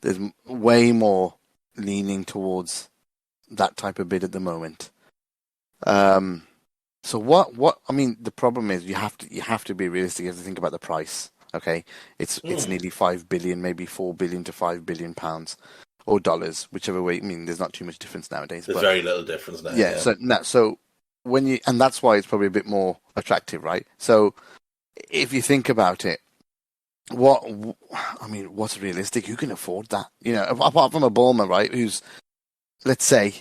There's way more leaning towards that type of bid at the moment. So what I mean, the problem is you have to be realistic. You have to think about the price. Okay, it's nearly 5 billion, maybe 4 billion to 5 billion pounds or dollars, whichever way. I mean, there's not too much difference nowadays. There's very little difference now. Yeah. So when and that's why it's probably a bit more attractive, right? So if you think about it, what's realistic? Who can afford that? Apart from a Bulmer, right? Who's, let's say,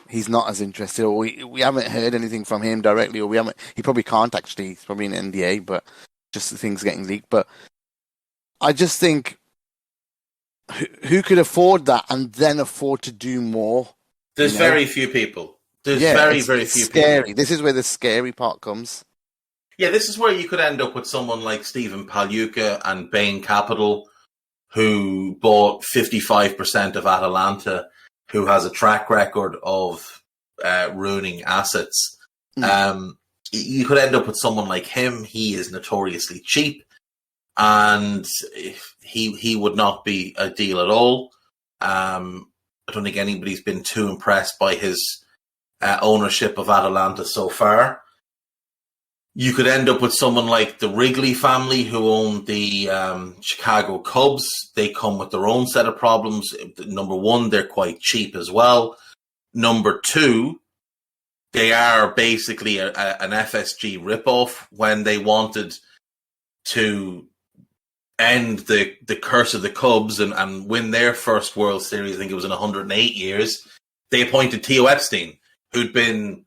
he's not as interested, or we haven't heard anything from him directly, or he probably can't actually. He's probably an NDA, but just the things getting leaked. But I just think who could afford that and then afford to do more? There's very few people. There's very few scary. people. This is where the scary part comes. Yeah, this is where you could end up with someone like Stephen Pagliuca and Bain Capital, who bought 55% of Atalanta, who has a track record of ruining assets. You could end up with someone like him. He is notoriously cheap, and he would not be a deal at all. I don't think anybody's been too impressed by his ownership of Atalanta so far. You could end up with someone like the Wrigley family, who own the Chicago Cubs. They come with their own set of problems. Number one, they're quite cheap as well. Number two, they are basically an FSG ripoff when they wanted to end the curse of the Cubs and win their first World Series. I think it was in 108 years. They appointed Theo Epstein, who'd been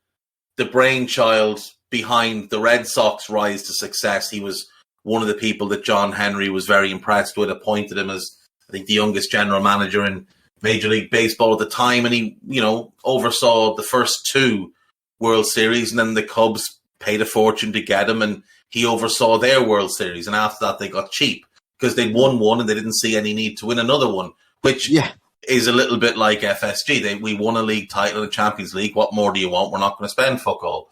the brainchild behind the Red Sox rise to success. He was one of the people that John Henry was very impressed with, appointed him as, I think, the youngest general manager in Major League Baseball at the time. And he, oversaw the first two World Series, and then the Cubs paid a fortune to get him, and he oversaw their World Series. And after that, they got cheap because they'd won one and they didn't see any need to win another one, which is a little bit like FSG. We won a league title, a Champions League. What more do you want? We're not going to spend fuck all.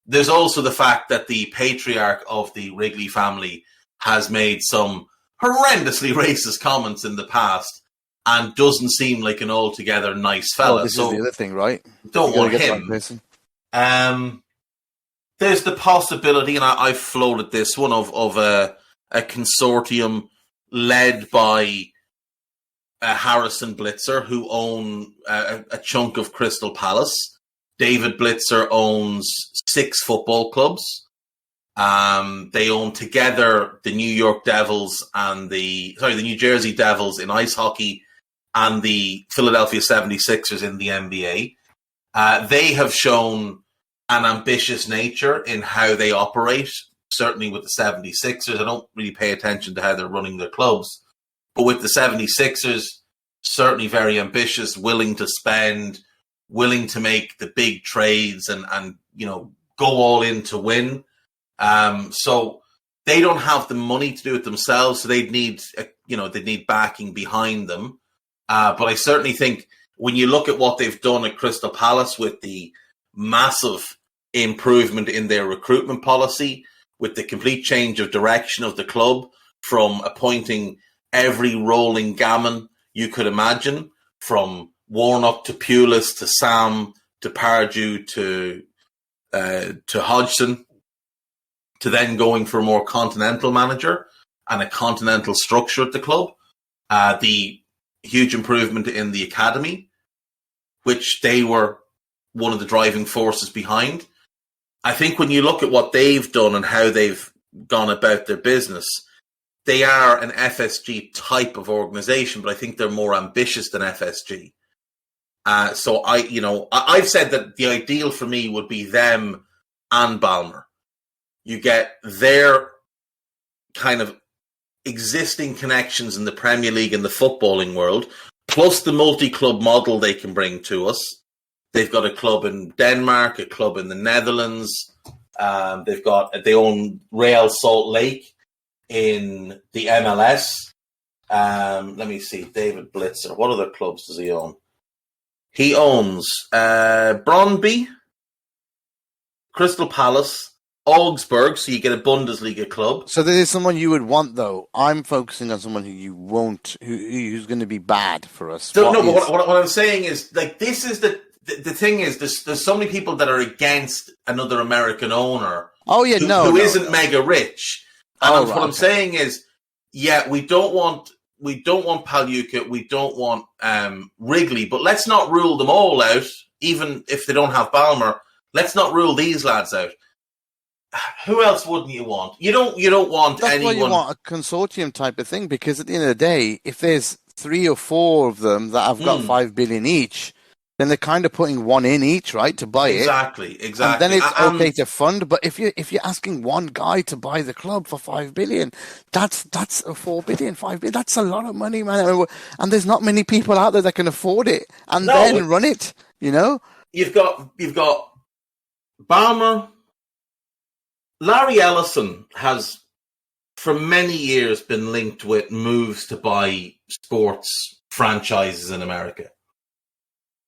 There's also the fact that the patriarch of the Wrigley family has made some horrendously racist comments in the past and doesn't seem like an altogether nice fella. This is the other thing, right? Don't want him. There's the possibility, and I've floated this one, of a consortium led by Harrison Blitzer, who own a chunk of Crystal Palace. David Blitzer owns 6 football clubs. They own together the New Jersey Devils in ice hockey and the Philadelphia 76ers in the NBA. They have shown an ambitious nature in how they operate, certainly with the 76ers. I don't really pay attention to how they're running their clubs, but with the 76ers, certainly very ambitious, willing to spend, willing to make the big trades and go all in to win. So they don't have the money to do it themselves, so they'd need backing behind them. But I certainly think when you look at what they've done at Crystal Palace with the massive improvement in their recruitment policy, with the complete change of direction of the club from appointing every rolling gammon you could imagine, from Warnock to Pulis to Sam to Pardew to Hodgson, to then going for a more continental manager and a continental structure at the club. The huge improvement in the academy, which they were one of the driving forces behind. I think when you look at what they've done and how they've gone about their business, they are an FSG type of organization, but I think they're more ambitious than FSG. So I've said that the ideal for me would be them and Balmer. You get their kind of existing connections in the Premier League and the footballing world, plus the multi-club model they can bring to us. They've got a club in Denmark, a club in the Netherlands. They own Real Salt Lake in the MLS. Let me see, David Blitzer. What other clubs does he own? He owns Brøndby, Crystal Palace, Augsburg, so you get a Bundesliga club. So there is someone you would want, though. I'm focusing on someone who you won't, who's going to be bad for us. But what I'm saying is, like, this is the thing is, there's so many people that are against another American owner. Oh yeah, who isn't mega rich. And what I'm saying is, we don't want Paluca, we don't want Wrigley, but let's not rule them all out. Even if they don't have Balmer, let's not rule these lads out. Who else wouldn't you want? You don't want That's anyone. That's why you want a consortium type of thing, because at the end of the day, if there's 3 or 4 of them that have got 5 billion each, then they're kind of putting one in each, right, to buy it. Exactly. And then it's okay to fund. But if you're asking one guy to buy the club for 5 billion, that's a 4 billion, 5 billion. That's a lot of money, man. And there's not many people out there that can afford it and then run it. You've got Balmer. Larry Ellison has, for many years, been linked with moves to buy sports franchises in America.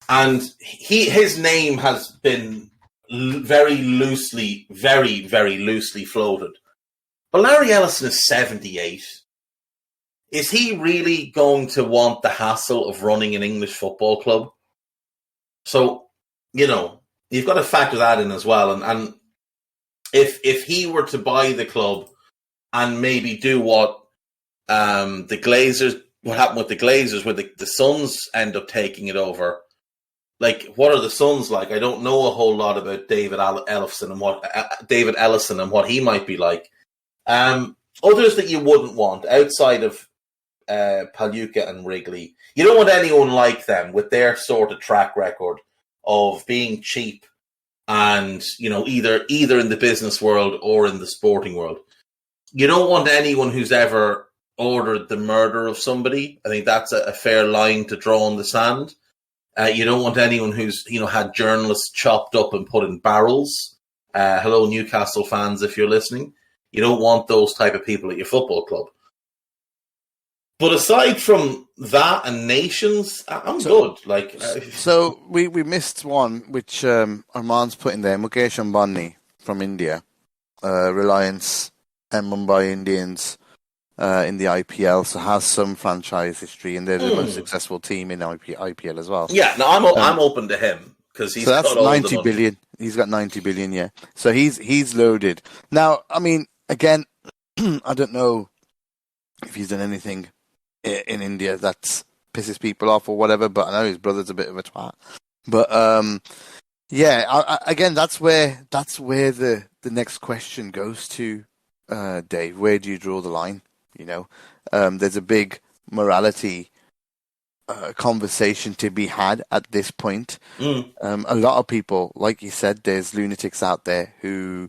And his name has been very, very loosely floated. But Larry Ellison is 78. Is he really going to want the hassle of running an English football club? So, you've got to factor that in as well. And if he were to buy the club and maybe do what happened with the Glazers, where the Suns end up taking it over, like, what are the Suns like? I don't know a whole lot about Ellison and what he might be like. Others that you wouldn't want outside of Paluca and Wrigley, you don't want anyone like them with their sort of track record of being cheap and, either in the business world or in the sporting world. You don't want anyone who's ever ordered the murder of somebody. I think that's a fair line to draw in the sand. You don't want anyone who's, had journalists chopped up and put in barrels. Hello, Newcastle fans, if you're listening. You don't want those type of people at your football club. But aside from that and nations, I'm good. So we missed one, which Armand's put in there. Mukesh Ambani from India, Reliance and Mumbai Indians in the IPL, so has some franchise history, and they're the most successful team in IPL as well. Yeah, no, I'm open to him because he's got all 90 the billion. He's got 90 billion, yeah. So he's loaded. Now, I mean, again, I don't know if he's done anything in India that pisses people off or whatever, but I know his brother's a bit of a twat. But again, that's where the next question goes to, Dave. Where do you draw the line? There's a big morality conversation to be had at this point. A lot of people, like you said, there's lunatics out there who,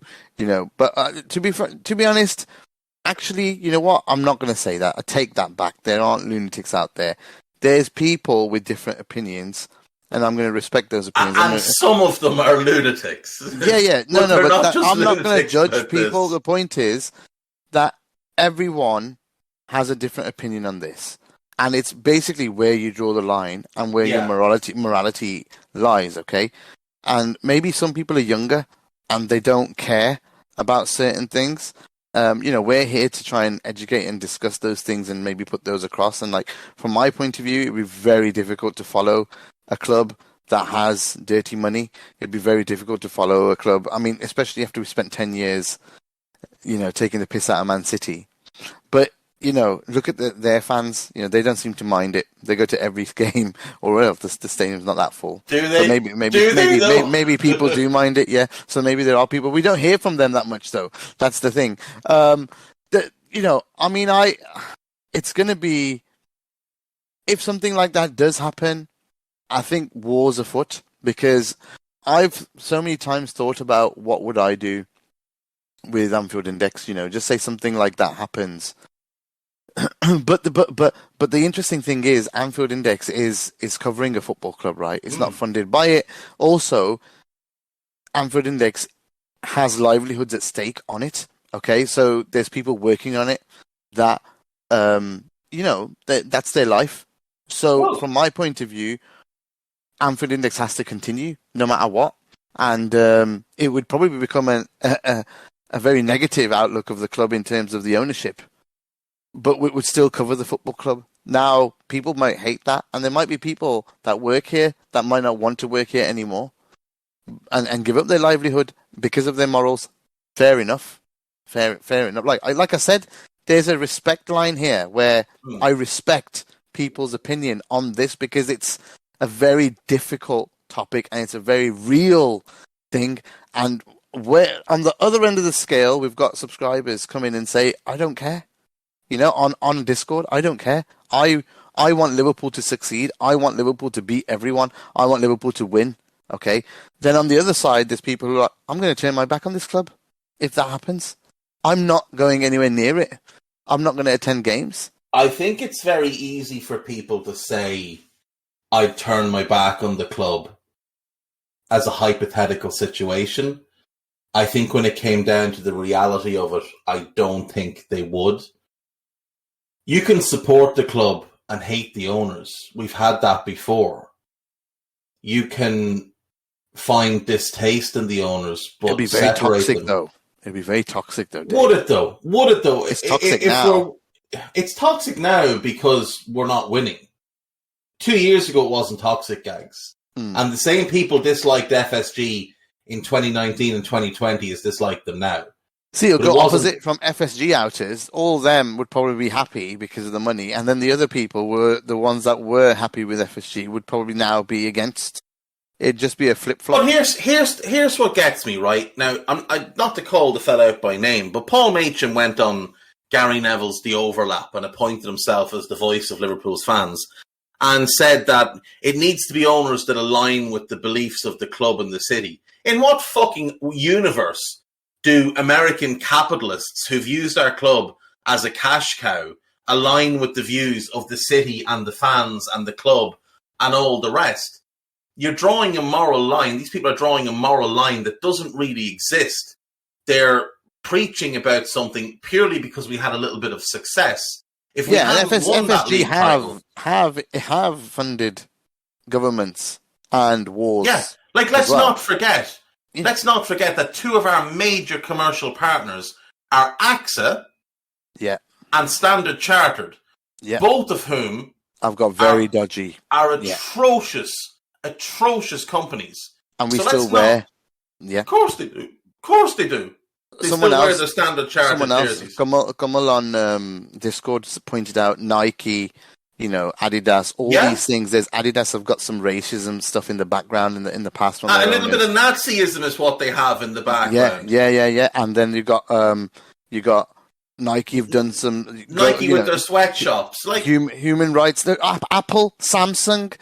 but to be honest, actually, you know what? I'm not going to say that. I take that back. There aren't lunatics out there. There's people with different opinions, and I'm going to respect those opinions. And some of them are lunatics. Yeah. No, but I'm not going to judge people. The point is that everyone has a different opinion on this. And it's basically where you draw the line and where your morality lies, okay? And maybe some people are younger and they don't care about certain things. We're here to try and educate and discuss those things and maybe put those across. And from my point of view, it would be very difficult to follow a club that has dirty money. It'd be very difficult to follow a club. I mean, especially after we spent 10 years, taking the piss out of Man City. But, look at their fans. They don't seem to mind it. They go to every game, or else the stadium's not that full. Do they? So maybe people do mind it. Yeah. So maybe there are people. We don't hear from them that much, though. That's the thing. It's going to be, if something like that does happen, I think war's afoot, because I've so many times thought about what would I do with Anfield Index. Just say something like that happens. But the interesting thing is Anfield Index is covering a football club, right? It's not funded by it. Also, Anfield Index has livelihoods at stake on it. Okay, so there's people working on it that that's their life. So from my point of view, Anfield Index has to continue no matter what, and it would probably become a very negative outlook of the club in terms of the ownership. But we would still cover the football club. Now, people might hate that, and there might be people that work here that might not want to work here anymore and give up their livelihood because of their morals. Fair enough. Fair enough. Like I said, there's a respect line here where I respect people's opinion on this because it's a very difficult topic and it's a very real thing. And where on the other end of the scale, we've got subscribers come in and say, I don't care. On Discord, I don't care. I want Liverpool to succeed. I want Liverpool to beat everyone. I want Liverpool to win. Okay. Then on the other side, there's people who are like, I'm going to turn my back on this club if that happens. I'm not going anywhere near it. I'm not going to attend games. I think it's very easy for people to say, I'd turn my back on the club as a hypothetical situation. I think when it came down to the reality of it, I don't think they would. You can support the club and hate the owners. We've had that before. You can find distaste in the owners, but it'd be very toxic, though. It'd be very toxic, though. Dave. Would it, though? It's toxic now. It's toxic now because we're not winning. 2 years ago, it wasn't toxic, Gags. And the same people disliked FSG in 2019 and 2020 as dislike them now. See, it'll go opposite from FSG outers. All of them would probably be happy because of the money, and then the other people were the ones that were happy with FSG would probably now be against. It'd just be a flip-flop. But here's what gets me, right? Now, I not to call the fella out by name, but Paul Machin went on Gary Neville's The Overlap and appointed himself as the voice of Liverpool's fans and said that it needs to be owners that align with the beliefs of the club and the city. In what fucking universe do American capitalists who've used our club as a cash cow align with the views of the city and the fans and the club and all the rest? You're drawing a moral line. These people are drawing a moral line that doesn't really exist. They're preaching about something purely because we had a little bit of success. If we hadn't won that league title, have funded governments and wars. Yeah, like let's not forget that two of our major commercial partners are AXA, and Standard Chartered, both of whom I've got very dodgy, are atrocious companies, and we still wear. Of course they do. Of course they do. They still wear the Standard Chartered jerseys. Kamal on Discord pointed out Nike, Adidas, all these things. There's Adidas have got some racism stuff in the background in the past. A little bit of Nazism is what they have in the background. Yeah. And then you got Nike have done some Nike with their sweatshops, like human rights. Apple, Samsung,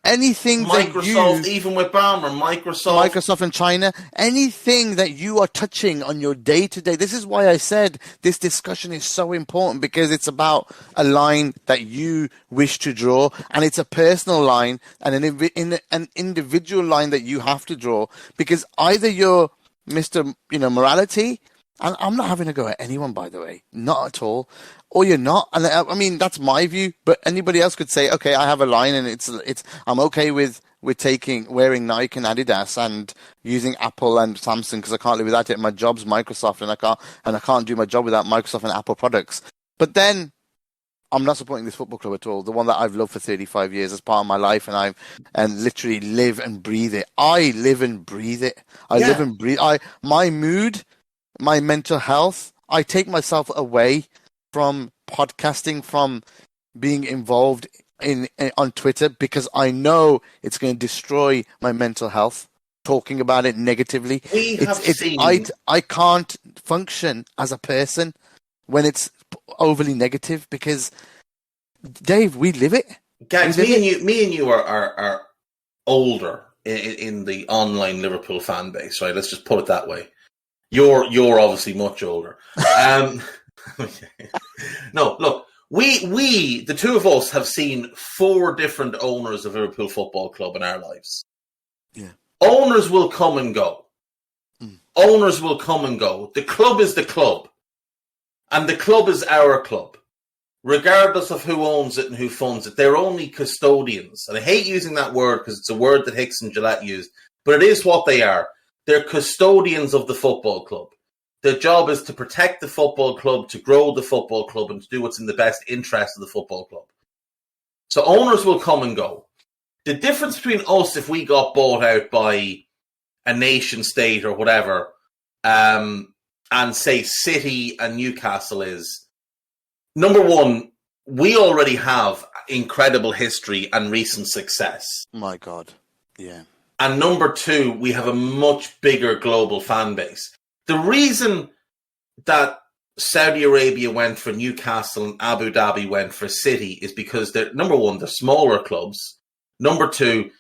anything. Microsoft, even with Baumer, Microsoft in China, anything that you are touching on your day to day. This is why I said this discussion is so important, because it's about a line that you wish to draw, and it's a personal line and an individual line that you have to draw, because either you're Mr. Morality. And I'm not having a go at anyone, by the way, not at all. Or you're not, and I mean that's my view. But anybody else could say, okay, I have a line, and it's I'm okay with wearing Nike and Adidas and using Apple and Samsung because I can't live without it. My job's Microsoft, and I can't do my job without Microsoft and Apple products. But then I'm not supporting this football club at all. The one that I've loved for 35 years as part of my life, and literally live and breathe it. I live and breathe it. Live and breathe. My mood. My mental health, I take myself away from podcasting, from being involved on Twitter, because I know it's going to destroy my mental health, talking about it negatively. I can't function as a person when it's overly negative, because, Dave, we live it. Gags, me and you are older in the online Liverpool fan base, right? Let's just put it that way. You're obviously much older. No, look, we the two of us have seen 4 different owners of Liverpool Football Club in our lives. Yeah, owners will come and go. Owners will come and go. The club is the club, and the club is our club, regardless of who owns it and who funds it. They're only custodians, and I hate using that word because it's a word that Hicks and Gillette used, but it is what they are. They're custodians of the football club. Their job is to protect the football club, to grow the football club, and to do what's in the best interest of the football club. So owners will come and go. The difference between us, if we got bought out by a nation state or whatever, and say City and Newcastle is, number one, we already have incredible history and recent success. My God. Yeah. And number 2, we have a much bigger global fan base. The reason that Saudi Arabia went for Newcastle and Abu Dhabi went for City is because number 1, they're smaller clubs. Number 2,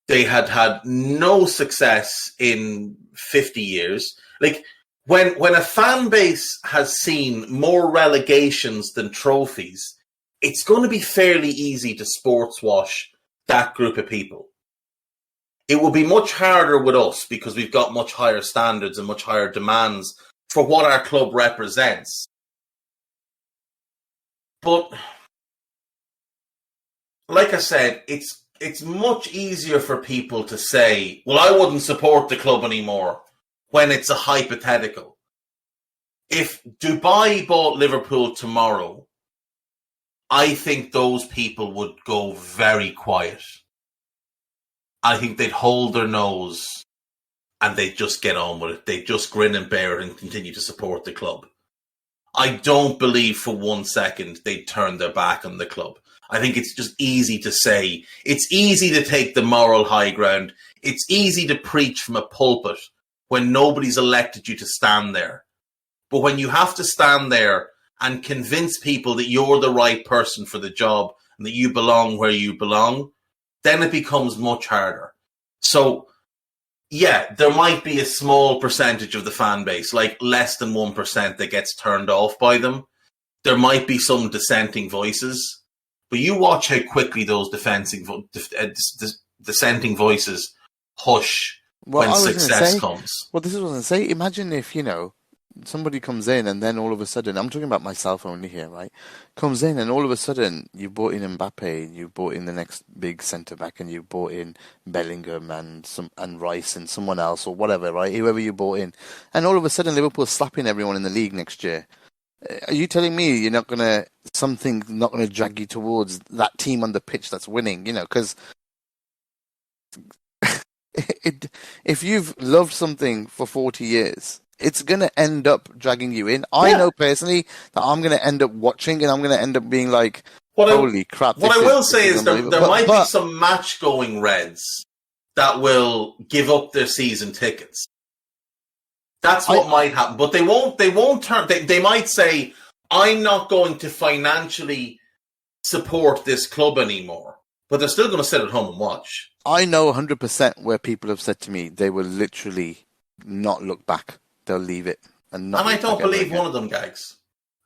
they had no success in 50 years. Like when a fan base has seen more relegations than trophies, it's going to be fairly easy to sports wash that group of people. It will be much harder with us because we've got much higher standards and much higher demands for what our club represents. But, like I said, it's much easier for people to say, well, I wouldn't support the club anymore, when it's a hypothetical. If Dubai bought Liverpool tomorrow, I think those people would go very quiet. I think they'd hold their nose and they'd just get on with it. They'd just grin and bear it and continue to support the club. I don't believe for 1 second they'd turn their back on the club. I think it's just easy to say. It's easy to take the moral high ground. It's easy to preach from a pulpit when nobody's elected you to stand there. But when you have to stand there and convince people that you're the right person for the job and that you belong where you belong, then it becomes much harder. So, yeah, there might be a small percentage of the fan base, like less than 1%, that gets turned off by them. There might be some dissenting voices. But you watch how quickly those dissenting voices hush when success comes. Well, this is what I was going to say. Imagine if, somebody comes in and then all of a sudden, I'm talking about myself only here, right? Comes in and all of a sudden you bought in Mbappe, you bought in the next big centre-back, and you bought in Bellingham and Rice and someone else or whatever, right? Whoever you bought in. And all of a sudden Liverpool's slapping everyone in the league next year. Are you telling me something's not going to drag you towards that team on the pitch that's winning? Because if you've loved something for 40 years, it's going to end up dragging you in. I know personally that I'm going to end up watching and I'm going to end up being like, holy crap. What I will say is there might be some match-going Reds that will give up their season tickets. That's what might happen, but they won't turn. They might say, "I'm not going to financially support this club anymore," but they're still going to sit at home and watch. I know 100% where people have said to me they will literally not look back; they'll leave it and not. And I don't believe one of them, Gags.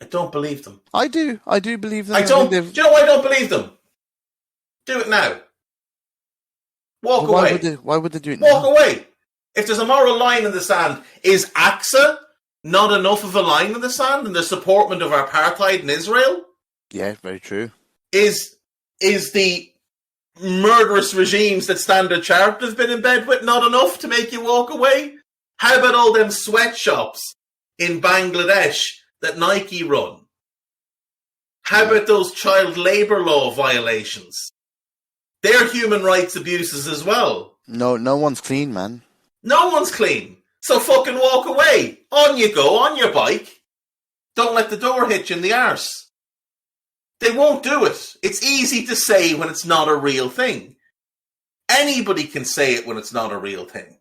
I don't believe them. I do believe them. I don't. Do you know why I don't believe them? Do it now. Walk away. Why would they do it now? Walk away. If there's a moral line in the sand, is AXA not enough of a line in the sand in the supportment of apartheid in Israel? Yeah, very true. Is the murderous regimes that Standard Chartered have been in bed with not enough to make you walk away? How about all them sweatshops in Bangladesh that Nike run? How about those child labour law violations? They're human rights abuses as well. No one's clean, man. No one's clean. So fucking walk away. On you go, on your bike. Don't let the door hit you in the arse. They won't do it. It's easy to say when it's not a real thing. Anybody can say it when it's not a real thing.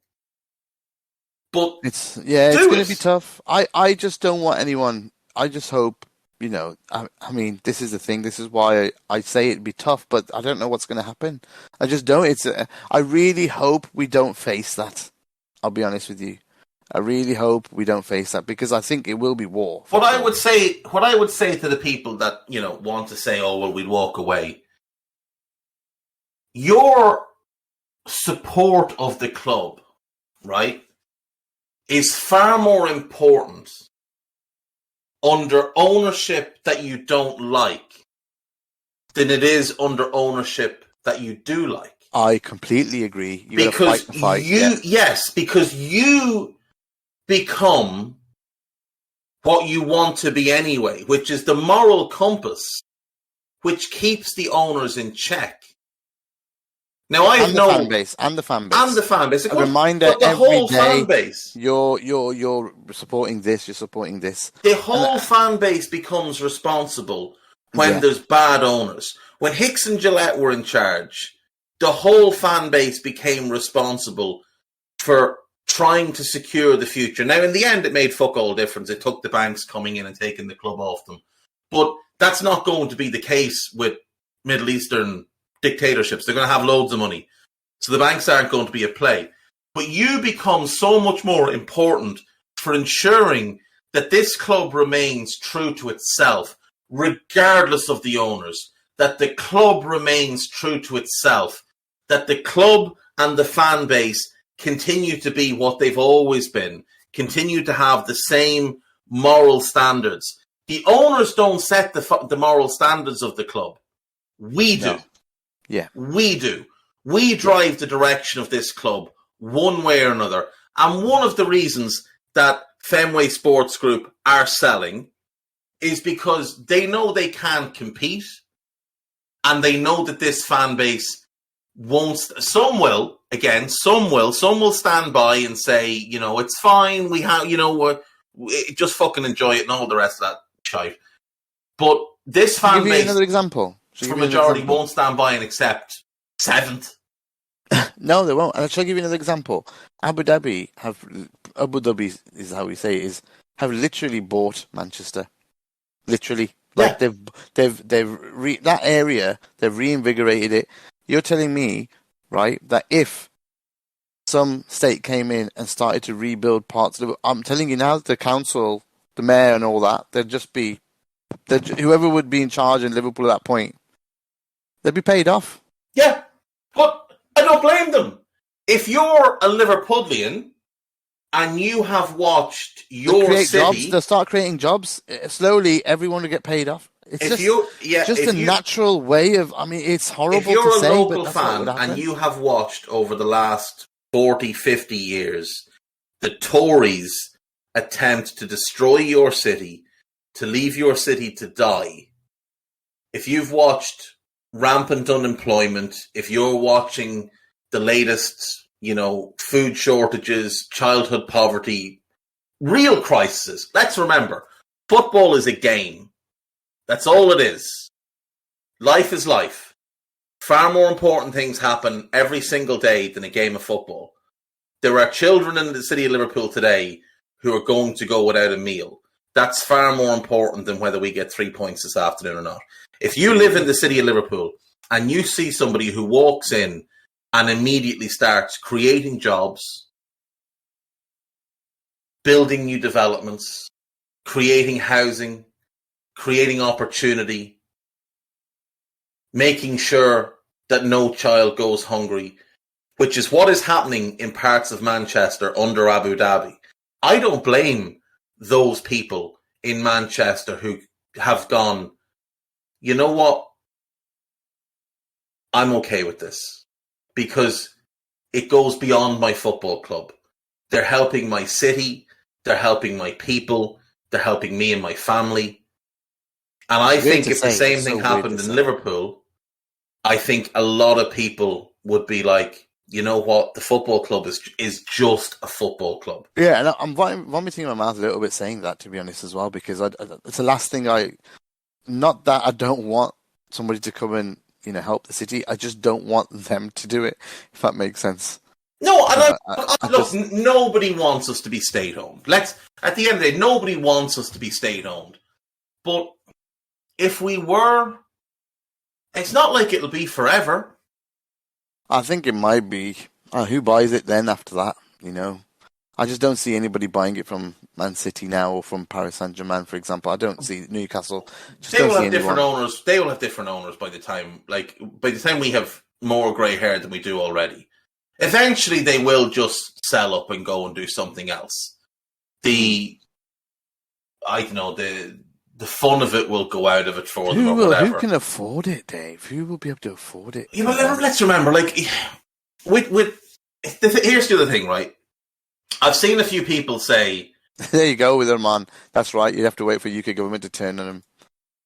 But it's going to be tough. I just don't want anyone. I just hope, I mean, this is the thing. This is why I say it'd be tough, but I don't know what's going to happen. I just don't. I really hope we don't face that. I'll be honest with you. I really hope we don't face that because I think it will be war. What I would say to the people that, want to say, oh, well, we'd walk away. Your support of the club, right, is far more important under ownership that you don't like than it is under ownership that you do like. I completely agree. You gotta fight the fight. Yes, because you become what you want to be anyway, which is the moral compass, which keeps the owners in check. Now I know and the fan base. A reminder the every whole day. Fan base. You're supporting this. You're supporting this. The whole fan base becomes responsible when there's bad owners. When Hicks and Gillette were in charge, the whole fan base became responsible for trying to secure the future. Now, in the end, it made fuck all difference. It took the banks coming in and taking the club off them. But that's not going to be the case with Middle Eastern dictatorships. They're going to have loads of money. So the banks aren't going to be at play. But you become so much more important for ensuring that this club remains true to itself, regardless of the owners, that the club remains true to itself, that the club and the fan base continue to be what they've always been, continue to have the same moral standards. The owners don't set the moral standards of the club. We do. No. Yeah. We do. We drive the direction of this club one way or another. And one of the reasons that Fenway Sports Group are selling is because they know they can't compete, and they know that this fan base won't. Some will stand by and say, it's fine. We have, just fucking enjoy it and all the rest of that shite. But this fan Give you base, another example. for majority, won't stand by and accept 7th. No, they won't. And I'll give you another example. Abu Dhabi is how we say it, is have literally bought Manchester. Literally, like they've that area, they've reinvigorated it. You're telling me, right, that if some state came in and started to rebuild parts of it, I'm telling you now, the council, the mayor, and all that, whoever would be in charge in Liverpool at that point, they'd be paid off. Yeah, but I don't blame them. If you're a Liverpudlian and you have watched your city, they'll start creating jobs. Slowly, everyone will get paid off. It's just a natural way of. I mean, it's horrible to say. If you're a local fan and you have watched over the last 40, 50 years the Tories attempt to destroy your city, to leave your city to die, if you've watched rampant unemployment, if you're watching the latest, food shortages, childhood poverty, real crises, let's remember, football is a game. That's all it is. Life is life. Far more important things happen every single day than a game of football. There are children in the city of Liverpool today who are going to go without a meal. That's far more important than whether we get 3 points this afternoon or not. If you live in the city of Liverpool and you see somebody who walks in and immediately starts creating jobs, building new developments, creating housing, creating opportunity, making sure that no child goes hungry, which is what is happening in parts of Manchester under Abu Dhabi. I don't blame those people in Manchester who have gone, you know what? I'm okay with this because it goes beyond my football club. They're helping my city. They're helping my people. They're helping me and my family. And I think if the same thing happened in Liverpool, I think a lot of people would be like, you know what? The football club is just a football club. Yeah, and I'm vomiting in my mouth a little bit saying that, to be honest, as well, because it's the last thing not that I don't want somebody to come and, help the city. I just don't want them to do it, if that makes sense. No, and nobody wants us to be state-owned. At the end of the day, nobody wants us to be state-owned. But if we were, it's not like it'll be forever. I think it might be. Who buys it then after that, I just don't see anybody buying it from Man City now or from Paris Saint-Germain, for example. I don't see Newcastle. They will have different owners. They will have different owners by the time we have more grey hair than we do already. Eventually, they will just sell up and go and do something else. The fun of it will go out of it for them or whatever. Who can afford it, Dave? Who will be able to afford it? Yeah, but let's remember, here's the other thing, right? I've seen a few people say, there you go with them, man. That's right. You'd have to wait for UK government to turn on them.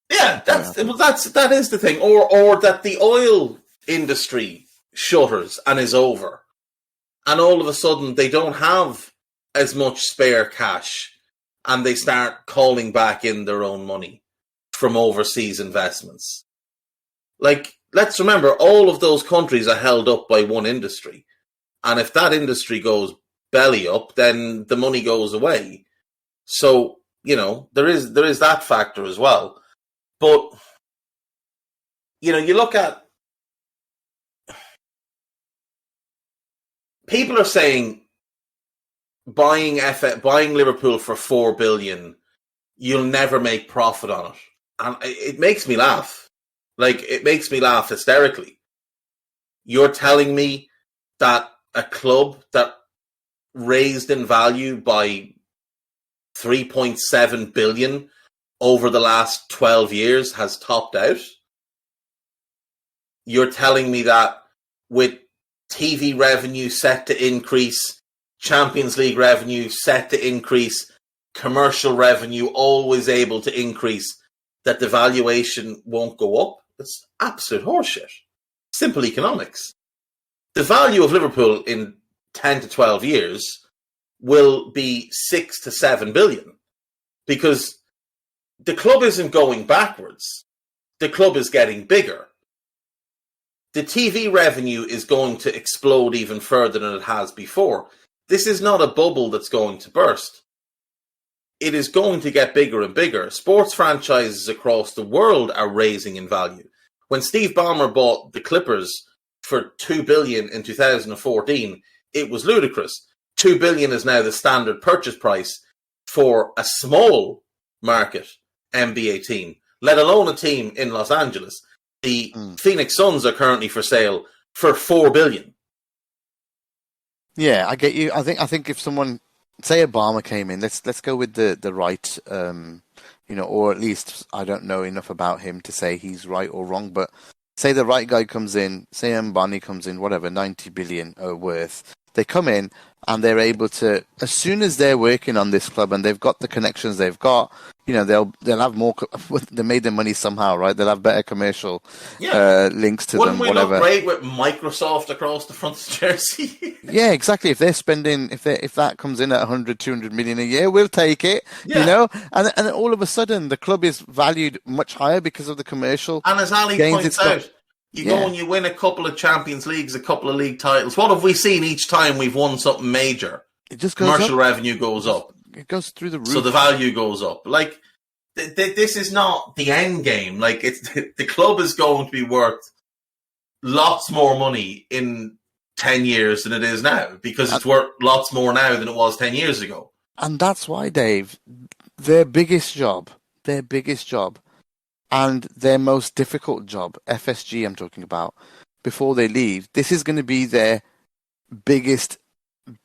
Yeah, that is the thing. Or that the oil industry shutters and is over. And all of a sudden they don't have as much spare cash and they start calling back in their own money from overseas investments. Let's remember, all of those countries are held up by one industry. And if that industry goes belly up, then the money goes away. So, there is that factor as well. But, you look at, people are saying buying Liverpool for $4 billion, you'll never make profit on it. And it makes me laugh. It makes me laugh hysterically. You're telling me that a club that raised in value by 3.7 billion over the last 12 years has topped out? You're telling me that with TV revenue set to increase, Champions League revenue set to increase, commercial revenue always able to increase, that the valuation won't go up? It's absolute horseshit. Simple economics. The value of Liverpool in 10 to 12 years will be 6 to 7 billion, because the club isn't going backwards. The club is getting bigger. The TV revenue is going to explode even further than it has before. This is not a bubble that's going to burst. It is going to get bigger and bigger. Sports franchises across the world are raising in value. When Steve Ballmer bought the Clippers for $2 billion in 2014, it was ludicrous. $2 billion is now the standard purchase price for a small market NBA team, let alone a team in Los Angeles. The Phoenix Suns are currently for sale for $4 billion. Yeah, I get you. I think if someone, say Obama came in, let's go with the right, or at least I don't know enough about him to say he's right or wrong, but say the right guy comes in, say Ambani comes in, whatever, 90 billion worth. They come in and they're able to, as soon as they're working on this club and they've got the connections they've got, they'll have more. They made their money somehow, right? They'll have better commercial links to Wouldn't them. We whatever. Look great with Microsoft across the front of the jersey? Yeah, exactly. If they're spending, if that comes in at 100, 200 million a year, we'll take it. Yeah. And all of a sudden the club is valued much higher because of the commercial. And as Ali points out, you go and you win a couple of Champions Leagues, a couple of league titles. What have we seen each time we've won something major? It just goes Commercial up. revenue goes up. It goes through the roof. So the value goes up. Like, this is not the end game. Like, the club is going to be worth lots more money in 10 years than it is now, because it's worth lots more now than it was 10 years ago. And that's why, Dave, their biggest job, and their most difficult job, FSG I'm talking about, before they leave, this is going to be their biggest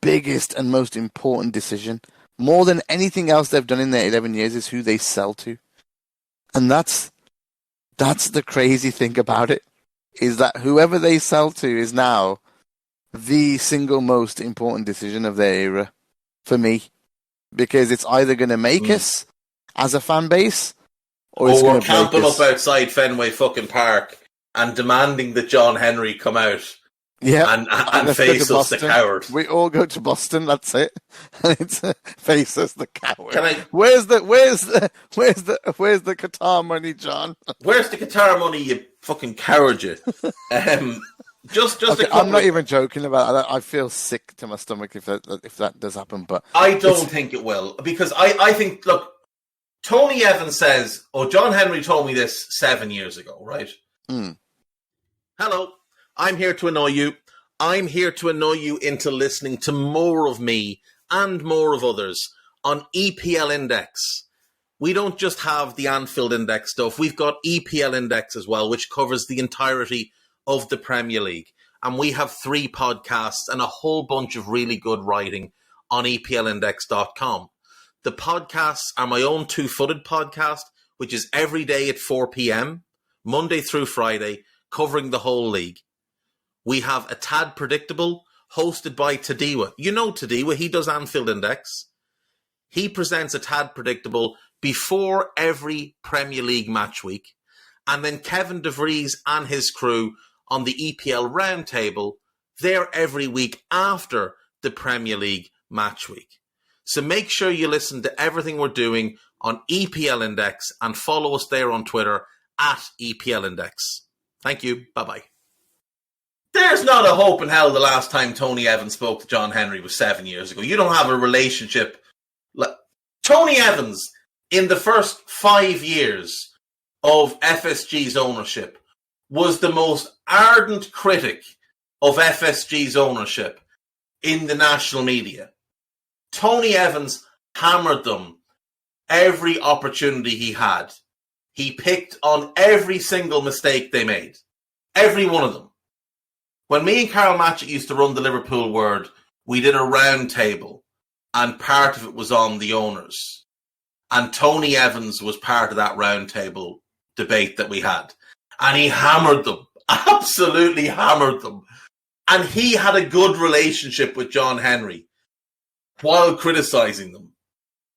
and most important decision. More than anything else they've done in their 11 years is who they sell to. And that's the crazy thing about it, is that whoever they sell to is now the single most important decision of their era for me. Because it's either going to make us as a fan base, or it's going to break us. We're camping up outside Fenway fucking Park and demanding that John Henry come out and face us, the coward. We all go to Boston, that's it. And it's face us, the coward. Where's the Qatar money, John? Where's the Qatar money, you fucking coward, you? Just okay, I'm not even joking about that. I feel sick to my stomach if that does happen, but I don't think it will, because I think, look, Tony Evans says, John Henry told me this 7 years ago, right? Hello, I'm here to annoy you. I'm here to annoy you into listening to more of me and more of others on EPL Index. We don't just have the Anfield Index stuff. We've got EPL Index as well, which covers the entirety of the Premier League. And we have 3 podcasts and a whole bunch of really good writing on EPLindex.com. The podcasts are my own Two-Footed podcast, which is every day at 4 p.m, Monday through Friday, covering the whole league. We have A Tad Predictable, hosted by Tadiwa. You know Tadiwa, he does Anfield Index. He presents A Tad Predictable before every Premier League match week. And then Kevin DeVries and his crew on the EPL Roundtable, they're every week after the Premier League match week. So make sure you listen to everything we're doing on EPL Index and follow us there on Twitter at EPL Index. Thank you. Bye-bye. There's not a hope in hell the last time Tony Evans spoke to John Henry was 7 years ago. You don't have a relationship. Tony Evans, in the first 5 years of FSG's ownership, was the most ardent critic of FSG's ownership in the national media. Tony Evans hammered them every opportunity he had. He picked on every single mistake they made. Every one of them. When me and Carl Matchett used to run the Liverpool Word, we did a round table, and part of it was on the owners. And Tony Evans was part of that round table debate that we had. And he hammered them. Absolutely hammered them. And he had a good relationship with John Henry while criticising them.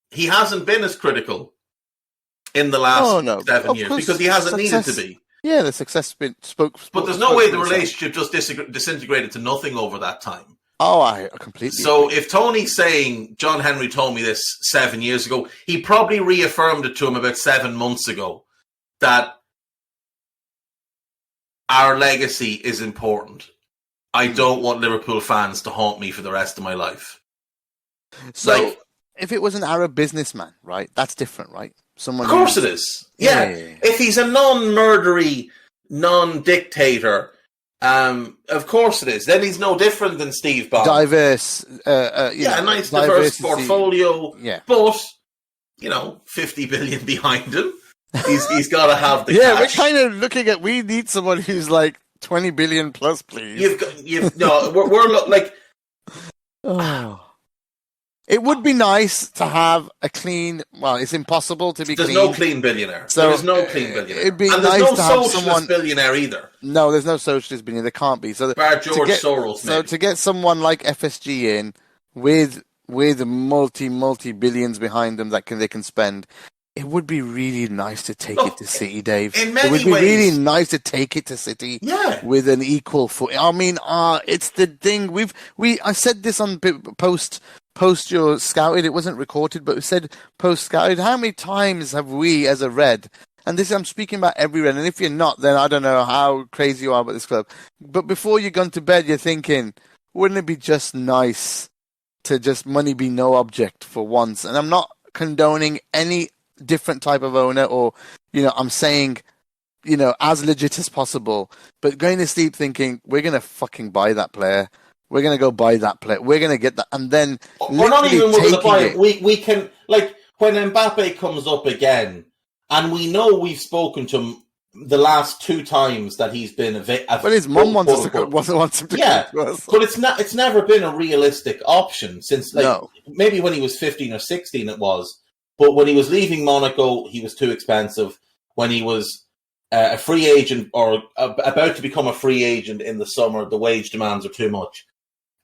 He hasn't been as critical in the last 7 years because he hasn't needed to be. Yeah, the success has been spoke. But there's no way the relationship just disintegrated to nothing over that time. Oh, I completely So agree. if Tony's saying, John Henry told me this 7 years ago, he probably reaffirmed it to him about 7 months ago, that our legacy is important. I don't want Liverpool fans to haunt me for the rest of my life. So, if it was an Arab businessman, right, that's different, right? Someone Of course it is. Yeah. If he's a non-murdery, non-dictator, of course it is. Then he's no different than Steve Bond. Diverse. A nice diverse portfolio. Yeah. But, 50 billion behind him. He's got to have the cash. cash. We're kind of looking at, we need someone who's like 20 billion plus, please. We're like... Oh. It would be nice to have a clean. Well, it's impossible to be. There's clean. No clean billionaire. So there's no clean billionaire. It'd be and nice there's no to have socialist billionaire either. No, there's no socialist billionaire. There can't be. So Bar George Soros. So to get someone like FSG in with multi billions behind them that they can spend, it would be really nice to take it to City, Dave. In many ways, it would be ways, really nice to take it to City. Yeah. With an equal foot. I mean, it's the thing. I said this on post your scouted, it wasn't recorded, but we said post scouted. How many times have we, as a Red, and this I'm speaking about every Red, and if you're not, then I don't know how crazy you are about this club. But before you've gone to bed, you're thinking, wouldn't it be just nice to just money be no object for once? And I'm not condoning any different type of owner, or I'm saying, as legit as possible. But going to sleep thinking we're gonna fucking buy that player. We're going to go buy that player. We're going to get that. And then we're not even going to buy it. We can, like, when Mbappe comes up again, and we know we've spoken to him the last 2 times that he's been well, his mum wants him to come to us. But it's never been a realistic option since, maybe when he was 15 or 16 it was. But when he was leaving Monaco, he was too expensive. When he was a free agent or about to become a free agent in the summer, the wage demands are too much.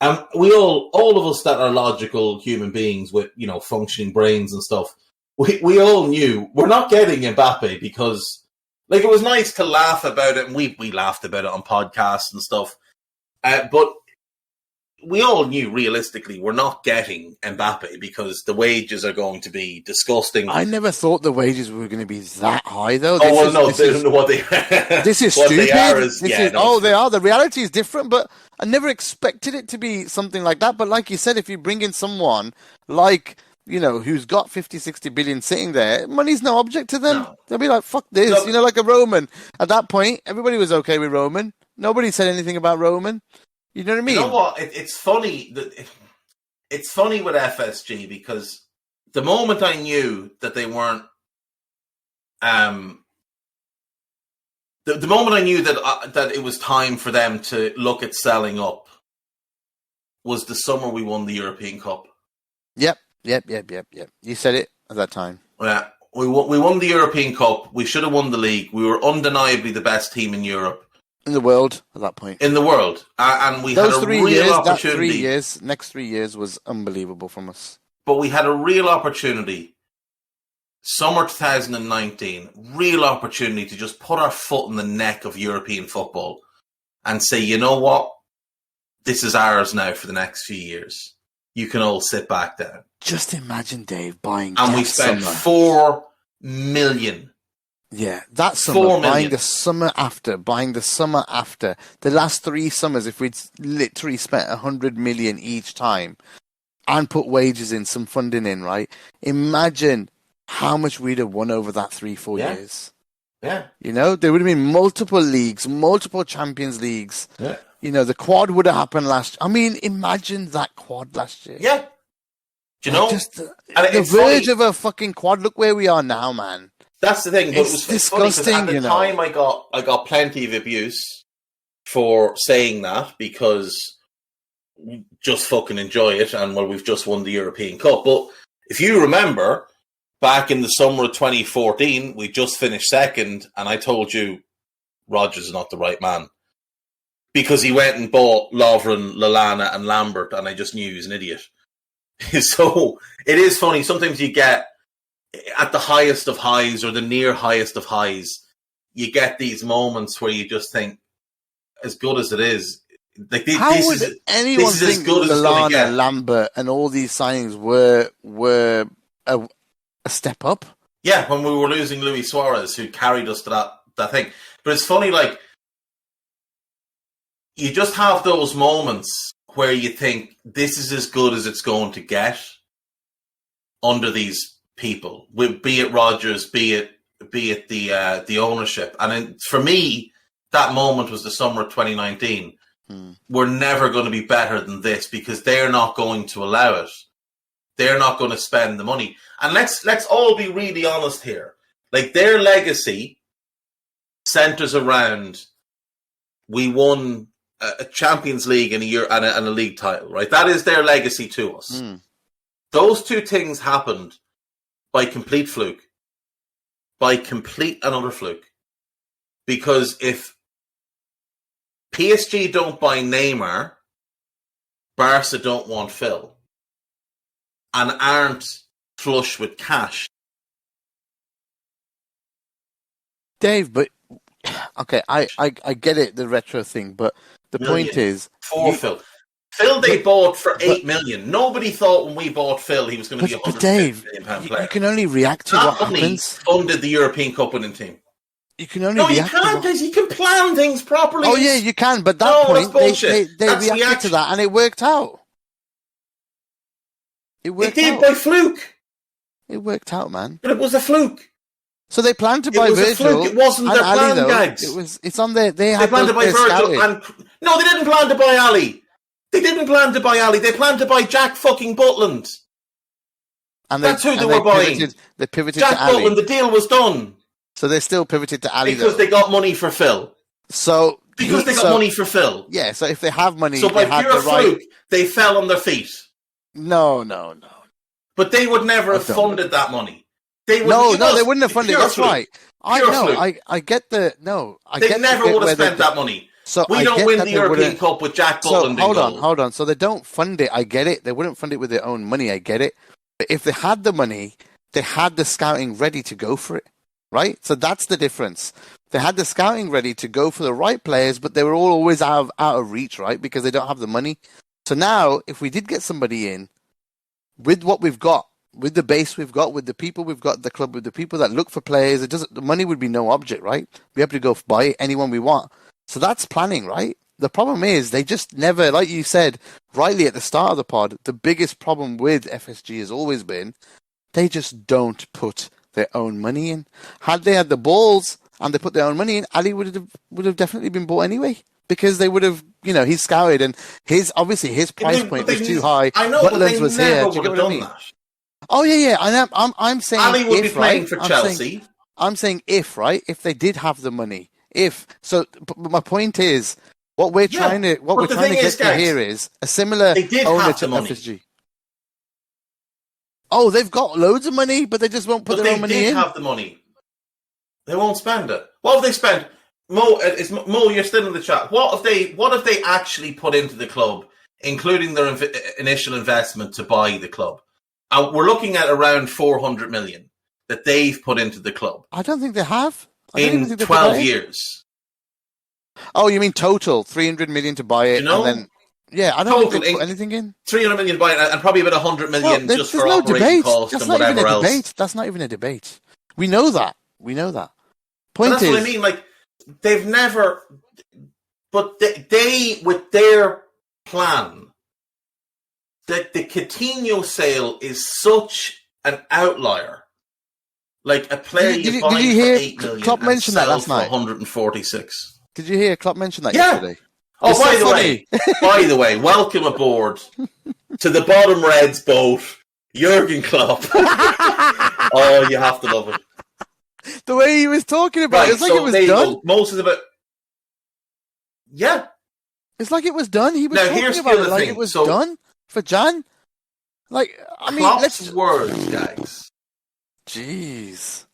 And we all of us that are logical human beings with, functioning brains and stuff, we all knew we're not getting Mbappe because, like, it was nice to laugh about it, and we laughed about it on podcasts and stuff. But we all knew realistically we're not getting Mbappe because the wages are going to be disgusting. I never thought the wages were going to be that high, though. They don't know what they This is what stupid. They are is, they are. The reality is different, but I never expected it to be something like that. But like you said, if you bring in someone like, who's got 50, 60 billion sitting there, money's no object to them. No. They'll be like, fuck this. Like a Roman. At that point, everybody was okay with Roman. Nobody said anything about Roman. You know what I mean? You know what? It's funny it's funny with FSG because the moment I knew that they weren't, the moment I knew that it was time for them to look at selling up was the summer we won the European Cup. Yep. You said it at that time. Yeah, we won the European Cup. We should have won the league. We were undeniably the best team in Europe. In the world at that point. In the world. And we had a real opportunity. Next 3 years was unbelievable from us. But we had a real opportunity, summer 2019, real opportunity to just put our foot in the neck of European football and say, you know what? This is ours now for the next few years. You can all sit back down. Just imagine Dave buying. And we spent 4 million. Yeah, that summer, buying the summer after, the last 3 summers, if we'd literally spent 100 million each time and put wages in, some funding in, right? Imagine how much we'd have won over that 3-4 years. Yeah. There would have been multiple leagues, multiple Champions Leagues. Yeah. The quad would have happened last. I mean, imagine that quad last year. Yeah. Do you know? Just the verge of a fucking quad. Look where we are now, man. That's the thing, but it's disgusting. At the time, I got plenty of abuse for saying that because just fucking enjoy it, and we've just won the European Cup. But if you remember, back in the summer of 2014, we just finished second, and I told you Rodgers is not the right man because he went and bought Lovren, Lallana, and Lambert, and I just knew he was an idiot. So it is funny. Sometimes you get at the highest of highs or the near highest of highs, you get these moments where you just think, as good as it is, Like How this would is anyone this is as think good as it's going to Lallana, get. Lambert, and all these signings were a step up? Yeah, when we were losing Luis Suarez, who carried us to that thing. But it's funny, like, you just have those moments where you think this is as good as it's going to get under these people, be it Rodgers, be it the ownership. And then, for me, that moment was the summer of 2019. We're never going to be better than this because they're not going to allow it. They're not going to spend the money. And let's all be really honest here. Like, their legacy centers around, we won a Champions League in a year and a league title, right? That is their legacy to us. Those two things happened by complete fluke. By complete and utter fluke. Because if PSG don't buy Neymar, Barca don't want Phil, and aren't flush with cash. Dave, but okay, I get it, the retro thing, but the point is Phil. Phil they bought for 8 million. Nobody thought when we bought Phil he was going to be a £150 million player. You can only react to what happens. Funded the European Cup winning team. You can only react. No, you can't, because you can plan things properly. Oh yeah, you can. But that point, they reacted to that, and it worked out. It did by fluke. It worked out, man. But it was a fluke. So they planned to buy Virgil. It wasn't their plan, Gags. It's on their. They planned to buy Virgil, and no, they didn't plan to buy Ali. They didn't plan to buy Ali. They planned to buy Jack fucking Butland. And that's who they were buying. They pivoted Jack to Ali. Butland. The deal was done. So they still pivoted to Ali because they got money for Phil. So because they got money for Phil. Yeah. So if they have money, so by pure fluke, they fell on their feet. No. But they would never have funded that money. They would, they wouldn't have funded. That's right. I know. I get the They never would have spent that money. So we don't win the European Cup with Jack Butland. Hold on. So they don't fund it. I get it. They wouldn't fund it with their own money. I get it. But if they had the money, they had the scouting ready to go for it, right? So that's the difference. They had the scouting ready to go for the right players, but they were all always out of reach, right? Because they don't have the money. So now, if we did get somebody in with what we've got, with the base we've got, with the people we've got at the club, with the people that look for players, the money would be no object, right? We're able to go buy anyone we want. So that's planning, right? The problem is they just never, like you said rightly at the start of the pod, the biggest problem with FSG has always been they just don't put their own money in. Had they had the balls and they put their own money in, Ali would have definitely been bought anyway. Because they would have, he's scouted and his price point was too high. I know, but they never would have done that. Oh yeah. I'm saying Ali would be playing for Chelsea. I'm saying if they did have the money, but my point is, what we're trying to get to here is a similar owner to FSG. Oh, they've got loads of money, but they just won't put their own money in. They did have the money. They won't spend it. What have they spent? Mo, you're still in the chat. What have they actually put into the club, including their initial investment to buy the club? We're looking at around 400 million that they've put into the club. I don't think they have. In 12 years. Oh, you mean total 300 million to buy it, and then I don't think they put anything in. 300 million to buy it, and probably about 100 million just for operating costs and whatever else. That's not even a debate. We know that. That's what I mean. Like, they've never, but they with their plan, that the Coutinho sale is such an outlier. Like a player you buy for 8 million Klopp mentioned that last night. 146. Did you hear Klopp mention that yesterday? Oh, by the way, welcome aboard to the bottom Reds boat, Jurgen Klopp. Oh, you have to love it. The way he was talking about it, it's like it was done. Most of it. Yeah. It's like it was done. He was talking about it like it was done for Jan. Like, I mean, Klopp's words, guys. Jeez.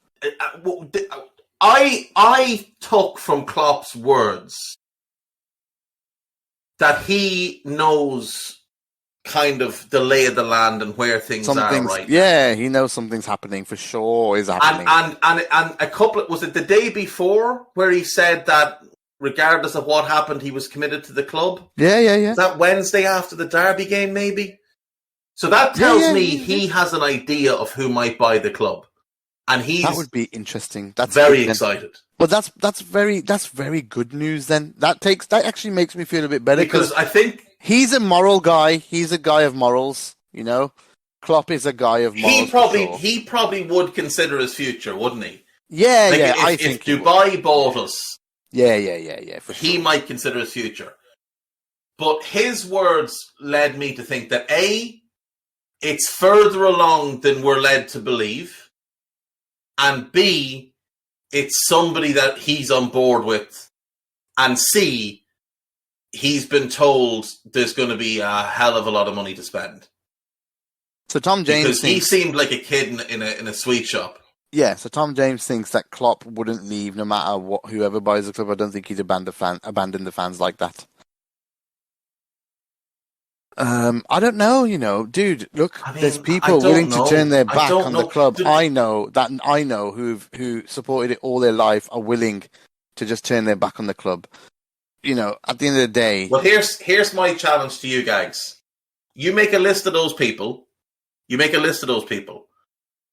I took from Klopp's words that he knows kind of the lay of the land and where things are right now. Yeah, he knows something's happening for sure. Is happening. And a couple, was it the day before where he said that regardless of what happened, he was committed to the club. Yeah. Is that Wednesday after the Derby game, maybe? So that tells me he has an idea of who might buy the club. And that would be interesting. That's very excited. Well, that's very good news. Then that actually makes me feel a bit better because I think he's a moral guy. He's a guy of morals. Klopp is a guy of morals. He probably would consider his future, wouldn't he? Yeah, If Dubai bought us, yeah. He might consider his future. But his words led me to think that A, it's further along than we're led to believe. And B, it's somebody that he's on board with. And C, he's been told there's going to be a hell of a lot of money to spend. So Tom James he seemed like a kid in a sweet shop. Yeah, so Tom James thinks that Klopp wouldn't leave no matter whoever buys the club. I don't think he'd abandon the fans like that. I don't know, dude. Look, there's people willing to turn their back on the club. I know who supported it all their life are willing to just turn their back on the club. At the end of the day. Well, here's my challenge to you, Gags. You make a list of those people.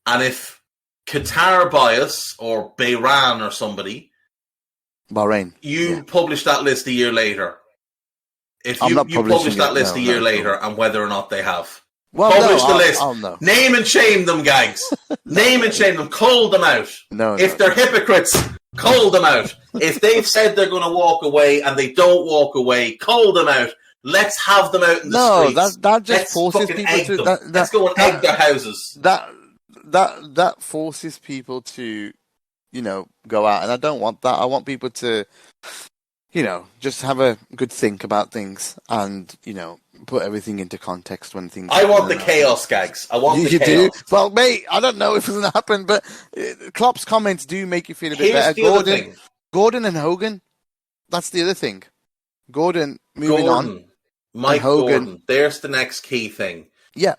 And if Qatar buy us or Bahrain or somebody, Bahrain, you publish that list a year later. If you publish that list a year later and whether or not they have. Publish the list. No. Name and shame them, Gags. Name and shame them. Call them out. If they're hypocrites, call them out. If they've said they're going to walk away and they don't walk away, call them out. Let's have them out in the streets. That just forces people to... Let's go and egg their houses. That forces people to, go out. And I don't want that. I want people to... just have a good think about things and, put everything into context when things... I want the chaos, Gags. I want the chaos. You do? Well, mate, I don't know if it's going to happen, but Klopp's comments do make you feel a bit better. Gordon and Hogan, that's the other thing. Gordon, moving on. Mike Hogan. There's the next key thing. Yeah.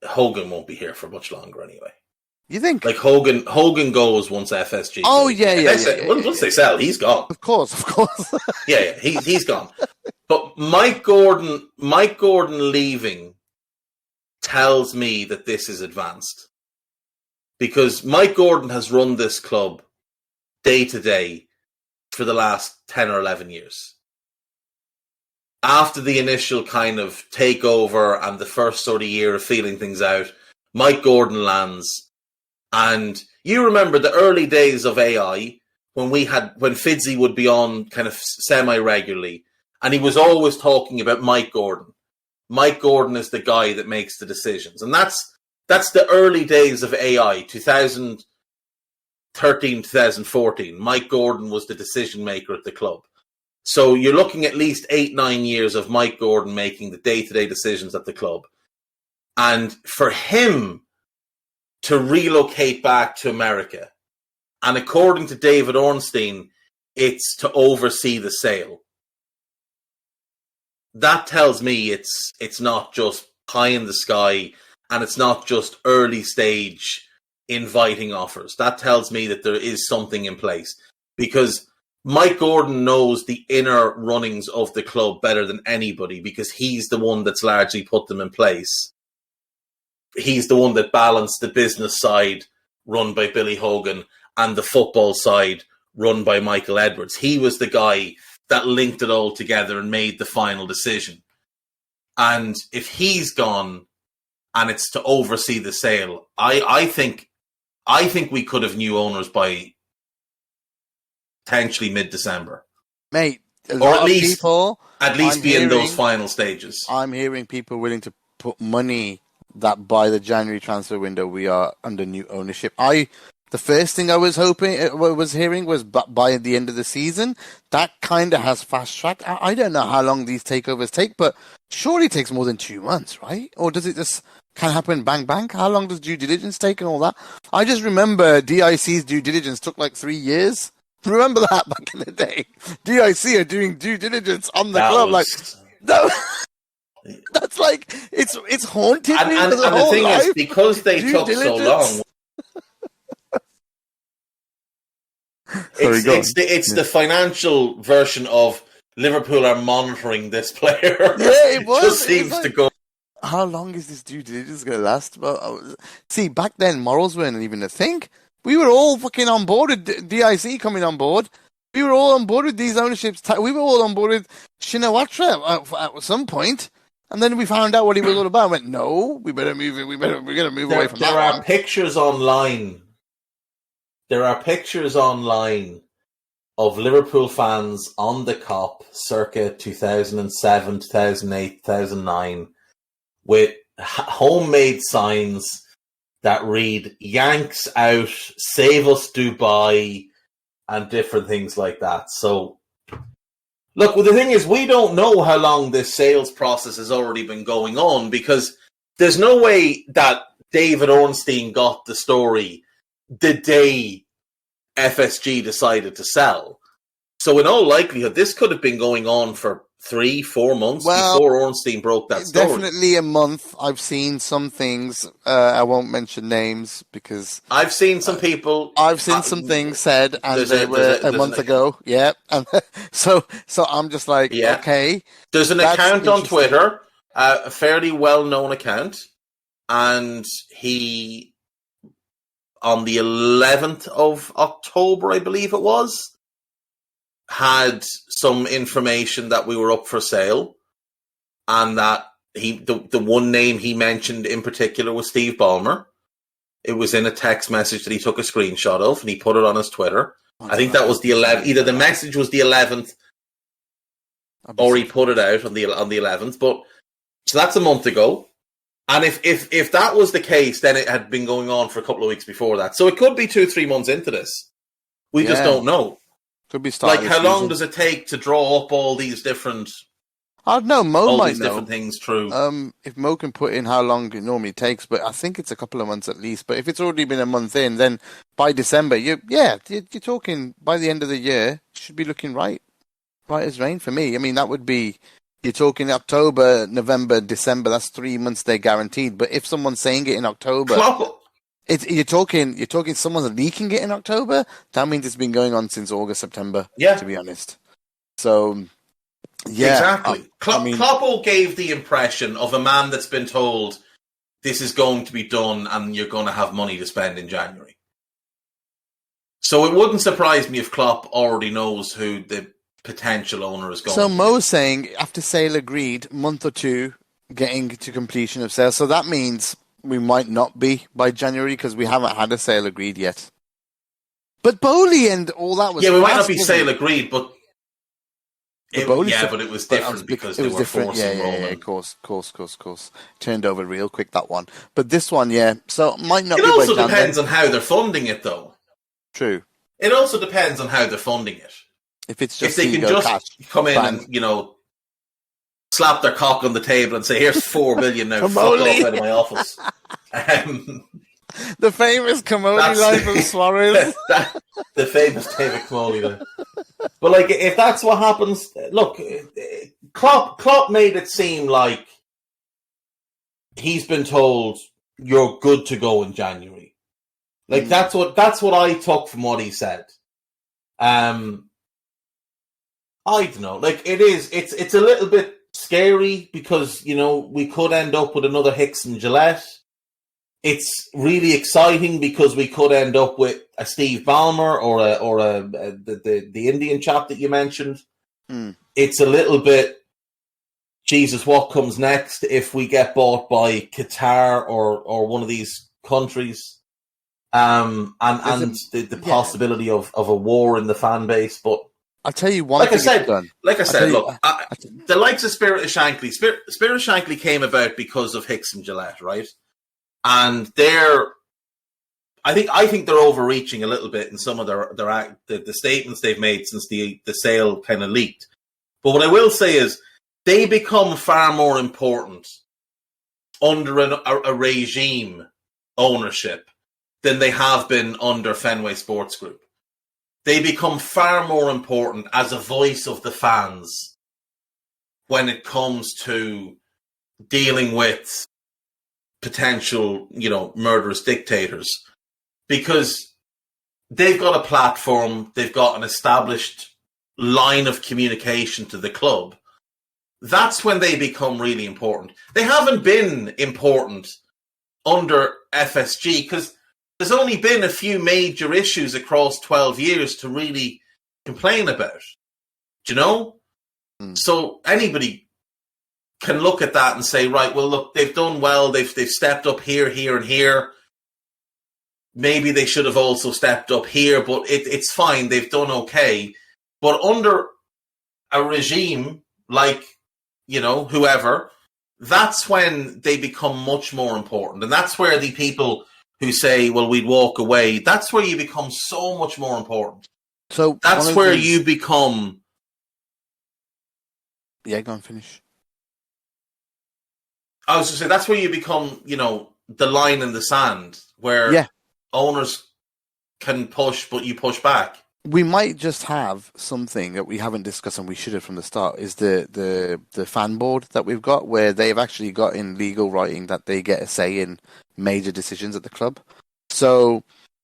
Hogan won't be here for much longer anyway. You think? Like Hogan goes once FSG. Oh, yeah. Once they sell, he's gone. Of course. yeah, he's gone. But Mike Gordon leaving tells me that this is advanced. Because Mike Gordon has run this club day to day for the last 10 or 11 years. After the initial kind of takeover and the first sort of year of feeling things out, Mike Gordon lands. And you remember the early days of AI when Fidzy would be on kind of semi-regularly, and he was always talking about Mike Gordon. Mike Gordon is the guy that makes the decisions. And that's the early days of AI, 2013, 2014. Mike Gordon was the decision maker at the club. So you're looking at least 8-9 years of Mike Gordon making the day-to-day decisions at the club. And for him to relocate back to America, and according to David Ornstein, it's to oversee the sale. That tells me it's not just pie in the sky, and it's not just early stage inviting offers. That tells me that there is something in place, because Mike Gordon knows the inner runnings of the club better than anybody, because he's the one that's largely put them in place. He's the one that balanced the business side run by Billy Hogan and the football side run by Michael Edwards. He was the guy that linked it all together and made the final decision. And if he's gone and it's to oversee the sale, I think we could have new owners by potentially mid-December. Mate, or at least be in those final stages. I'm hearing people willing to put money that by the January transfer window we are under new ownership. The first thing I was hearing was by the end of the season. That kind of has fast tracked. I don't know how long these takeovers take, but surely it takes more than 2 months, right? Or does it just can happen bang bang? How long does due diligence take and all that? I just remember DIC's due diligence took like 3 years. Remember that back in the day? DIC are doing due diligence on the club. That's like it's haunted me and for the whole whole thing life. Is because they took so long. Sorry, go on. It's the financial version of Liverpool are monitoring this player. Yeah, it was. Just seems to go. How long is this due diligence going to last? Well, see, back then morals weren't even a thing. We were all fucking on board with DIC coming on board. We were all on board with these ownerships. We were all on board with Shinawatra at some point. And then we found out what he was all about. I went, no, we better move it. We're going to move away from that. There are pictures online. There are pictures online of Liverpool fans on the Kop circa 2007, 2008, 2009 with homemade signs that read "Yanks out, save us Dubai," and different things like that. So, look, well, the thing is, we don't know how long this sales process has already been going on, because there's no way that David Ornstein got the story the day FSG decided to sell. So in all likelihood, this could have been going on for 3-4 months before Ornstein broke that story. Definitely a month. I've seen some things. I won't mention names because I've seen some people. I've seen some things said, and they were a month ago. Yeah, and so I'm just like, okay. There's an account on Twitter, a fairly well-known account, and he, on the 11th of October, I believe it was, had some information that we were up for sale, and that the one name he mentioned in particular was Steve Ballmer. It was in a text message that he took a screenshot of, and he put it on his Twitter. I think that was the 11th. Either the message was the 11th, or he put it out on the 11th. But so that's a month ago. And if that was the case, then it had been going on for a couple of weeks before that. So it could be 2-3 months into this. We just don't know. Could be like, how long does it take to draw up all these different? I don't know. Mo might know different things through. If Mo can put in how long it normally takes, but I think it's a couple of months at least. But if it's already been a month in, then by December, you're talking by the end of the year, should be looking right as rain for me. I mean, that would be. You're talking October, November, December. That's 3 months they're guaranteed. But if someone's saying it in October, you're talking someone's leaking it in October. That means it's been going on since August, September. Yeah, to be honest. So, yeah, exactly. Klopp gave the impression of a man that's been told this is going to be done and you're going to have money to spend in January. So it wouldn't surprise me if Klopp already knows who the potential owner is going. So Mo's saying after sale agreed, month or two getting to completion of sale. So that means we might not be by January because we haven't had a sale agreed yet. But Bowley and all that was we might not be sale agreed, but but it was different because they were forcing Roman. Yeah, of course. Turned over real quick, that one. But this one, so it might not. It also depends on how they're funding it, though. True. It also depends on how they're funding it. If it's just they can just come in and slap their cock on the table and say, "Here's 4 million now, fuck off out of my office." The famous Comoli line from Suarez. The famous David Comoli line. But if that's what happens, look, Klopp made it seem like he's been told you're good to go in January. That's what I took from what he said. I don't know. It's a little bit scary because, we could end up with another Hicks and Gillette. It's really exciting because we could end up with a Steve Ballmer or the Indian chap that you mentioned. It's a little bit, Jesus, what comes next if we get bought by Qatar or one of these countries? And the possibility of a war in the fan base, but I'll tell you one. Like I said, look, the likes of Spirit of Shankly. Spirit of Shankly came about because of Hicks and Gillette, right? And I think they're overreaching a little bit in some of the statements they've made since the sale kind of leaked. But what I will say is they become far more important under a regime ownership than they have been under Fenway Sports Group. They become far more important as a voice of the fans when it comes to dealing with potential, murderous dictators. Because they've got a platform, they've got an established line of communication to the club. That's when they become really important. They haven't been important under FSG because there's only been a few major issues across 12 years to really complain about. Do you know? So anybody can look at that and say, right, well, look, they've done well. They've stepped up here, here, and here. Maybe they should have also stepped up here, but it's fine. They've done okay. But under a regime like, whoever, that's when they become much more important. And that's where the people who say, well, we'd walk away, that's where you become so much more important. So that's where you become... Yeah, go and finish. I was going to say, that's where you become, the line in the sand, where owners can push, but you push back. We might just have something that we haven't discussed, and we should have from the start, is the fan board that we've got, where they've actually got in legal writing that they get a say in major decisions at the club. So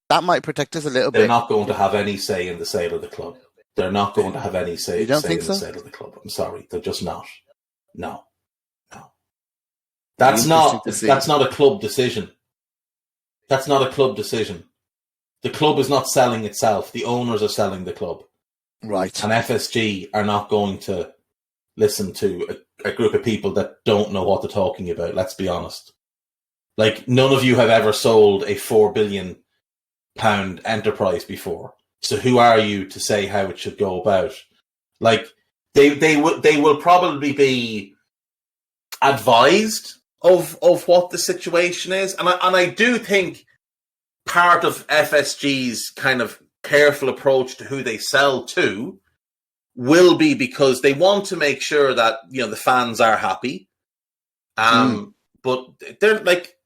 that might protect us a little bit. They're not going to have any say in the sale of the club. They're not going to have any say in the sale of the club. I'm sorry, they're just not. No. That's not a club decision. That's not a club decision. The club is not selling itself. The owners are selling the club. Right. And FSG are not going to listen to a group of people that don't know what they're talking about, let's be honest. Like, none of you have ever sold a £4 billion enterprise before. So who are you to say how it should go about? Like, they will probably be advised of what the situation is. And I do think part of FSG's kind of careful approach to who they sell to will be because they want to make sure that, the fans are happy. But they're like,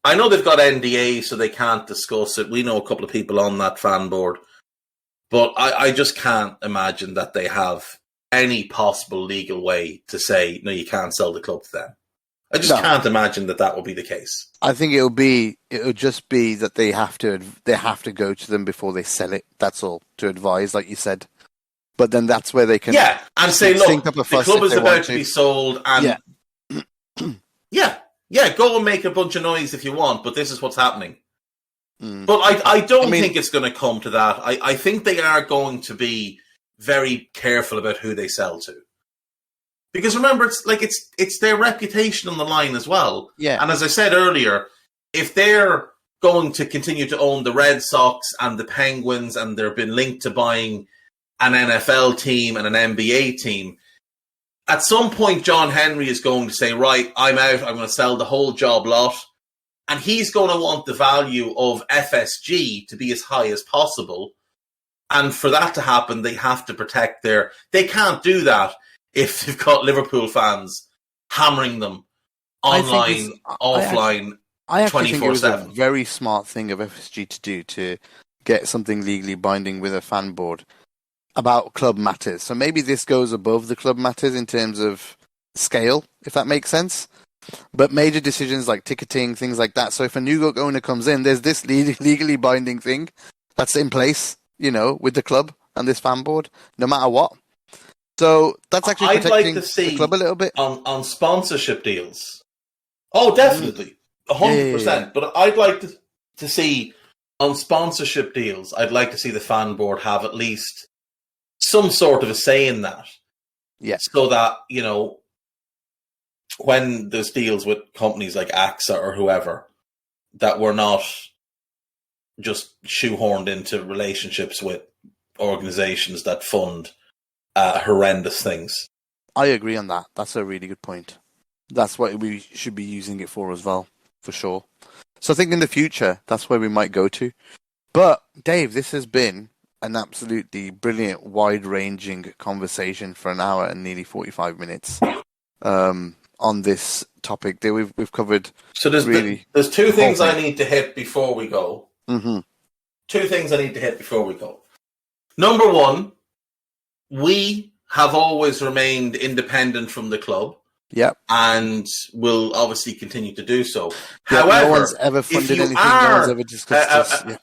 I know they've got NDA, so they can't discuss it. We know a couple of people on that fan board, but I just can't imagine that they have any possible legal way to say, no, you can't sell the club to them. I just can't imagine that will be the case. I think it'll just be that they have to go to them before they sell it. That's all, to advise, like you said. But then that's where they can and say, look, the club is about to be sold, and go and make a bunch of noise if you want, but this is what's happening. But I don't think it's going to come to that. I think they are going to be very careful about who they sell to. Because remember, it's their reputation on the line as well. Yeah. And as I said earlier, if they're going to continue to own the Red Sox and the Penguins, and they've been linked to buying an NFL team and an NBA team, at some point John Henry is going to say, right, I'm out, I'm going to sell the whole job lot. And he's going to want the value of FSG to be as high as possible. And for that to happen, they have to protect they can't do that if they've got Liverpool fans hammering them online, offline, 24/7. I actually think it was a very smart thing of FSG to do, to get something legally binding with a fan board about club matters. So maybe this goes above the club matters in terms of scale, if that makes sense. But major decisions like ticketing, things like that. So if a new owner comes in, there's this legally binding thing that's in place, with the club and this fan board, no matter what. So that's actually protecting the club a little bit. On sponsorship deals. Oh, definitely. 100%. Yeah. But I'd like to see, on sponsorship deals, I'd like to see the fan board have at least some sort of a say in that. Yeah. So that, when there's deals with companies like AXA or whoever, that we're not just shoehorned into relationships with organizations that fund horrendous things. I agree on that. That's a really good point. That's what we should be using it for as well, for sure. So I think in the future, that's where we might go to. But, Dave, this has been an absolutely brilliant, wide-ranging conversation for an hour and nearly 45 minutes on this topic. We've covered... So there's two things I need to hit before we go. Mm-hmm. Two things I need to hit before we go. Number one, we have always remained independent from the club. Yep. And will obviously continue to do so. Yeah, however, no one's ever funded anything. No one's ever discussed this.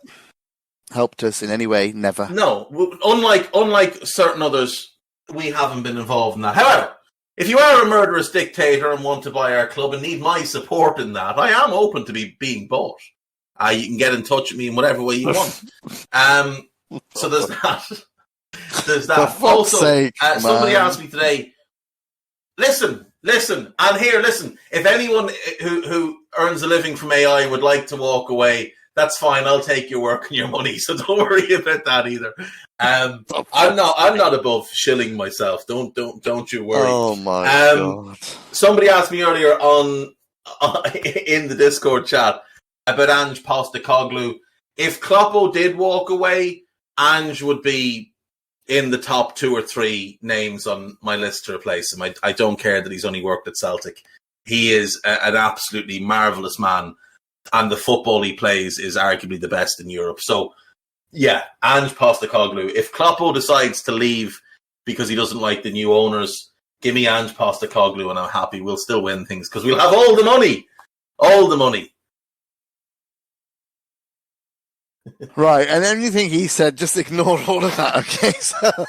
helped us in any way? Never. No, unlike certain others, we haven't been involved in that. However, if you are a murderous dictator and want to buy our club and need my support in that, I am open to being bought. You can get in touch with me in whatever way you want. So there's that. There's that. For fuck's sake, somebody asked me today, listen, and here, listen, if anyone who earns a living from AI would like to walk away, that's fine. I'll take your work and your money, so don't worry about that either. I'm not above shilling myself. Don't you worry. Oh my god! Somebody asked me earlier on in the Discord chat about Ange Postecoglou. If Kloppo did walk away, Ange would be in the top 2 or 3 names on my list to replace him. I don't care that he's only worked at Celtic. He is an absolutely marvellous man, and the football he plays is arguably the best in Europe. So, yeah, Ange Postecoglou. If Kloppo decides to leave because he doesn't like the new owners, give me Ange Postecoglou and I'm happy. We'll still win things because we'll have all the money. All the money. Right, and anything he said, just ignore all of that, okay? So...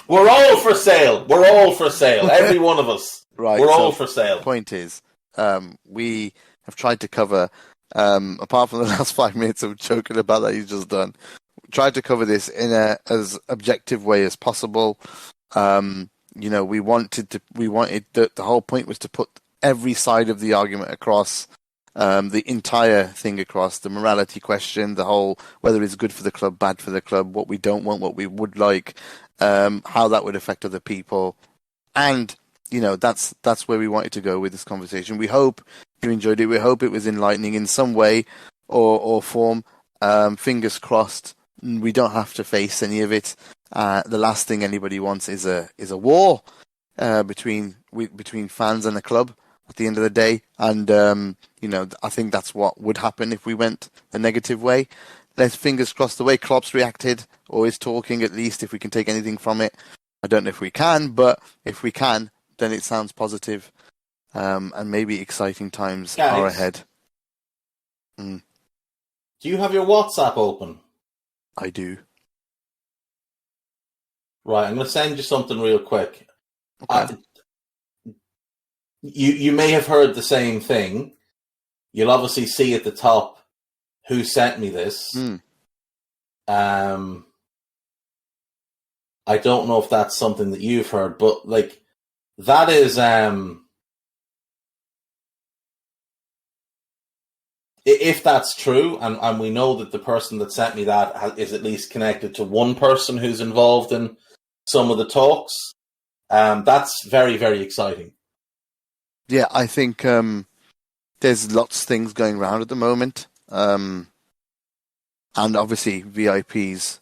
We're all for sale. We're all for sale. Every one of us. Right. We're all for sale. The point is, we have tried to cover, apart from the last 5 minutes of joking about that he's just done, tried to cover this in as objective way as possible. We wanted the whole point was to put every side of the argument across. The entire thing across, the morality question, the whole whether it's good for the club, bad for the club, what we don't want, what we would like, how that would affect other people. And, that's where we wanted to go with this conversation. We hope you enjoyed it. We hope it was enlightening in some way or form. Fingers crossed, we don't have to face any of it. The last thing anybody wants is a war between fans and the club at the end of the day. And, I think that's what would happen if we went the negative way. Let's fingers crossed the way Klopp's reacted, or is talking at least, if we can take anything from it. I don't know if we can, but if we can, then it sounds positive. And maybe exciting times are ahead. Do you have your WhatsApp open? I do. Right, I'm going to send you something real quick. Okay. You may have heard the same thing. You'll obviously see at the top who sent me this. I don't know if that's something that you've heard, but that is if that's true, and we know that the person that sent me that is at least connected to one person who's involved in some of the talks, that's very, very exciting. Yeah, I think there's lots of things going around at the moment. And obviously, VIPs,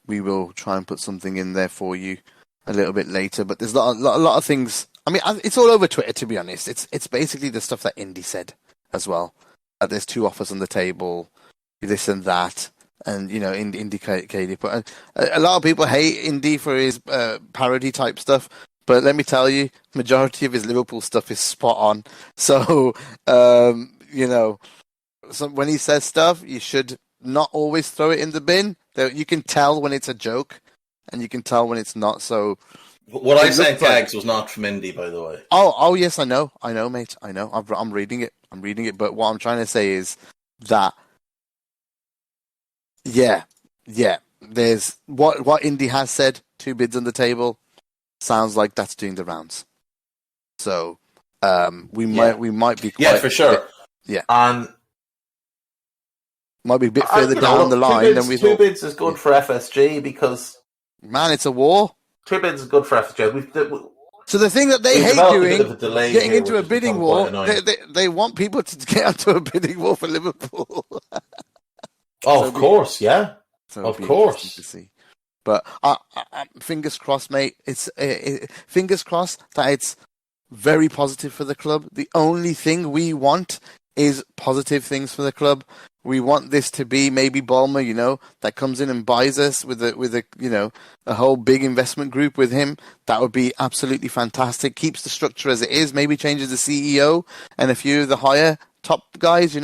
we will try and put something in there for you a little bit later. But there's a lot of things. I mean, it's all over Twitter, to be honest. It's basically the stuff that Indy said as well. There's 2 offers on the table, this and that. And, Indy indicated. But a lot of people hate Indy for his parody type stuff. But let me tell you, majority of his Liverpool stuff is spot on. So, so when he says stuff, you should not always throw it in the bin. You can tell when it's a joke, and you can tell when it's not. So, what I sent Gags was not from Indy, by the way. Oh, yes, I know, mate, I know. I'm reading it. But what I'm trying to say is that, yeah. There's what Indy has said. 2 bids on the table. Sounds like that's doing the rounds. So we might be quite, for sure. And might be a bit further down the line than we thought. 2 bids is good for FSG because it's a war. 2 bids is good for FSG. So the thing that they hate doing, getting into a bidding war, they want people to get into a bidding war for Liverpool. Of course, yeah. Of course. To see. But fingers crossed, mate. Fingers crossed that it's very positive for the club. The only thing we want is positive things for the club. We want this to be maybe Bulmer, that comes in and buys us with a whole big investment group with him. That would be absolutely fantastic. Keeps the structure as it is. Maybe changes the CEO and a few of the higher top guys,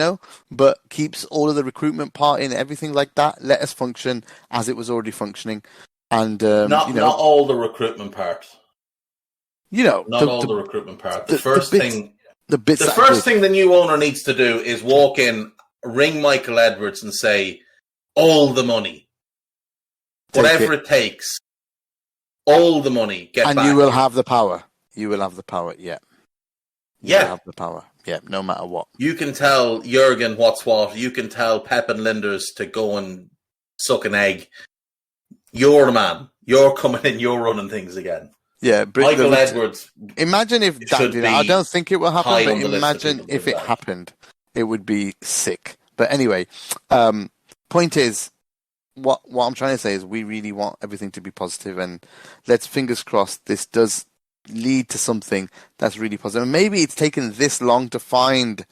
but keeps all of the recruitment part in, everything like that. Let us function as it was already functioning. And, not all the recruitment part. Not all the recruitment part. The first thing the new owner needs to do is walk in, ring Michael Edwards and say, all the money. Whatever it takes. All the money. Get back. And you will have the power. You will have the power, yeah. You will have the power, yeah, no matter what. You can tell Jurgen what's what. You can tell Pep and Linders to go and suck an egg. You're the man. You're coming in. You're running things again. Yeah, Michael Edwards. Imagine if that did. I don't think it will happen, but imagine if it happened. It would be sick. But anyway, point is, what I'm trying to say is we really want everything to be positive, and let's fingers crossed this does lead to something that's really positive. And maybe it's taken this long to find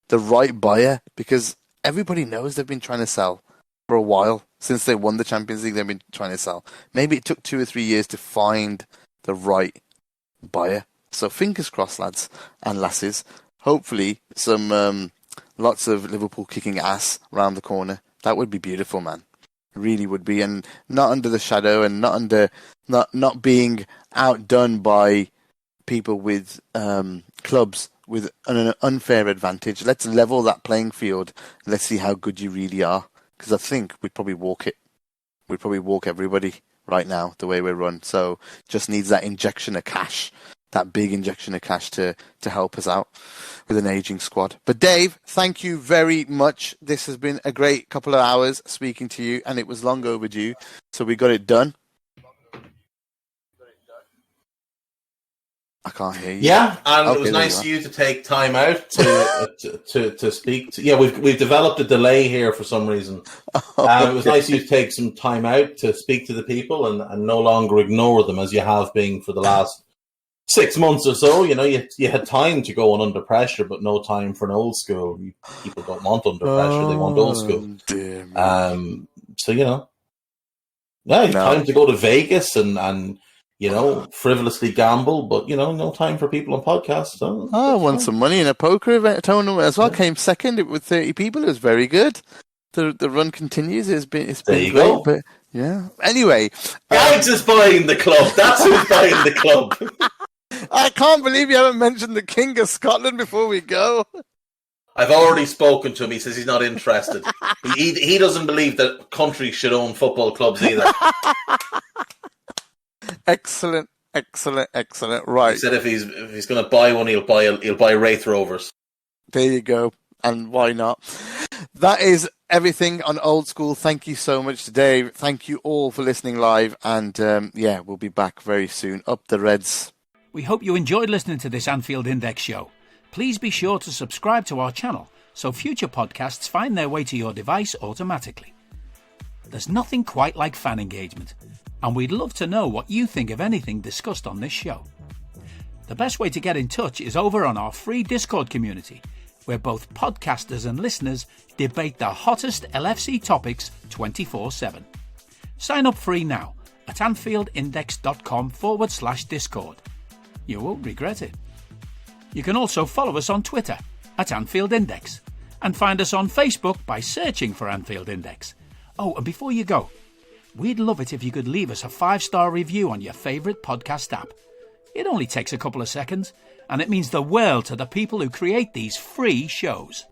the right buyer, because everybody knows they've been trying to sell for a while. Since they won the Champions League, they've been trying to sell. Maybe it took 2 or 3 years to find the right buyer. So fingers crossed, lads and lasses. Hopefully some lots of Liverpool kicking ass around the corner. That would be beautiful, man. It really would be, and not under the shadow, and not being outdone by people with clubs with an unfair advantage. Let's level that playing field. Let's see how good you really are. Because I think we'd probably walk it. We'd probably walk everybody right now, the way we're run. So just needs that injection of cash, that big injection of cash to help us out with an aging squad. But Dave, thank you very much. This has been a great couple of hours speaking to you, and it was long overdue. So we got it done. I can't hear you. Yeah, and it was nice of you to take time out to speak. We've developed a delay here for some reason. It was nice of you to take some time out to speak to the people and no longer ignore them as you have been for the last 6 months or so. You had time to go on under pressure, but no time for an old school. People don't want under pressure; they want old school. Dear time to go to Vegas and frivolously gamble, but no time for people on podcasts. So I won some money in a poker event tournament as well. Came second with 30 people. It was very good. The run continues. It's been great. Go. But yeah. Anyway, Gags is buying the club. That's who's buying the club. I can't believe you haven't mentioned the King of Scotland before we go. I've already spoken to him. He says he's not interested. He doesn't believe that countries should own football clubs either. Excellent. Right. He said if he's going to buy one, he'll buy Wraith Rovers. There you go. And why not? That is everything on Old Skool. Thank you so much, Dave. Thank you all for listening live. And we'll be back very soon. Up the Reds. We hope you enjoyed listening to this Anfield Index show. Please be sure to subscribe to our channel so future podcasts find their way to your device automatically. There's nothing quite like fan engagement, and we'd love to know what you think of anything discussed on this show. The best way to get in touch is over on our free Discord community, where both podcasters and listeners debate the hottest LFC topics 24/7. Sign up free now at AnfieldIndex.com/Discord. You won't regret it. You can also follow us on Twitter at Anfield Index and find us on Facebook by searching for Anfield Index. Oh, and before you go, we'd love it if you could leave us a 5-star review on your favourite podcast app. It only takes a couple of seconds, and it means the world to the people who create these free shows.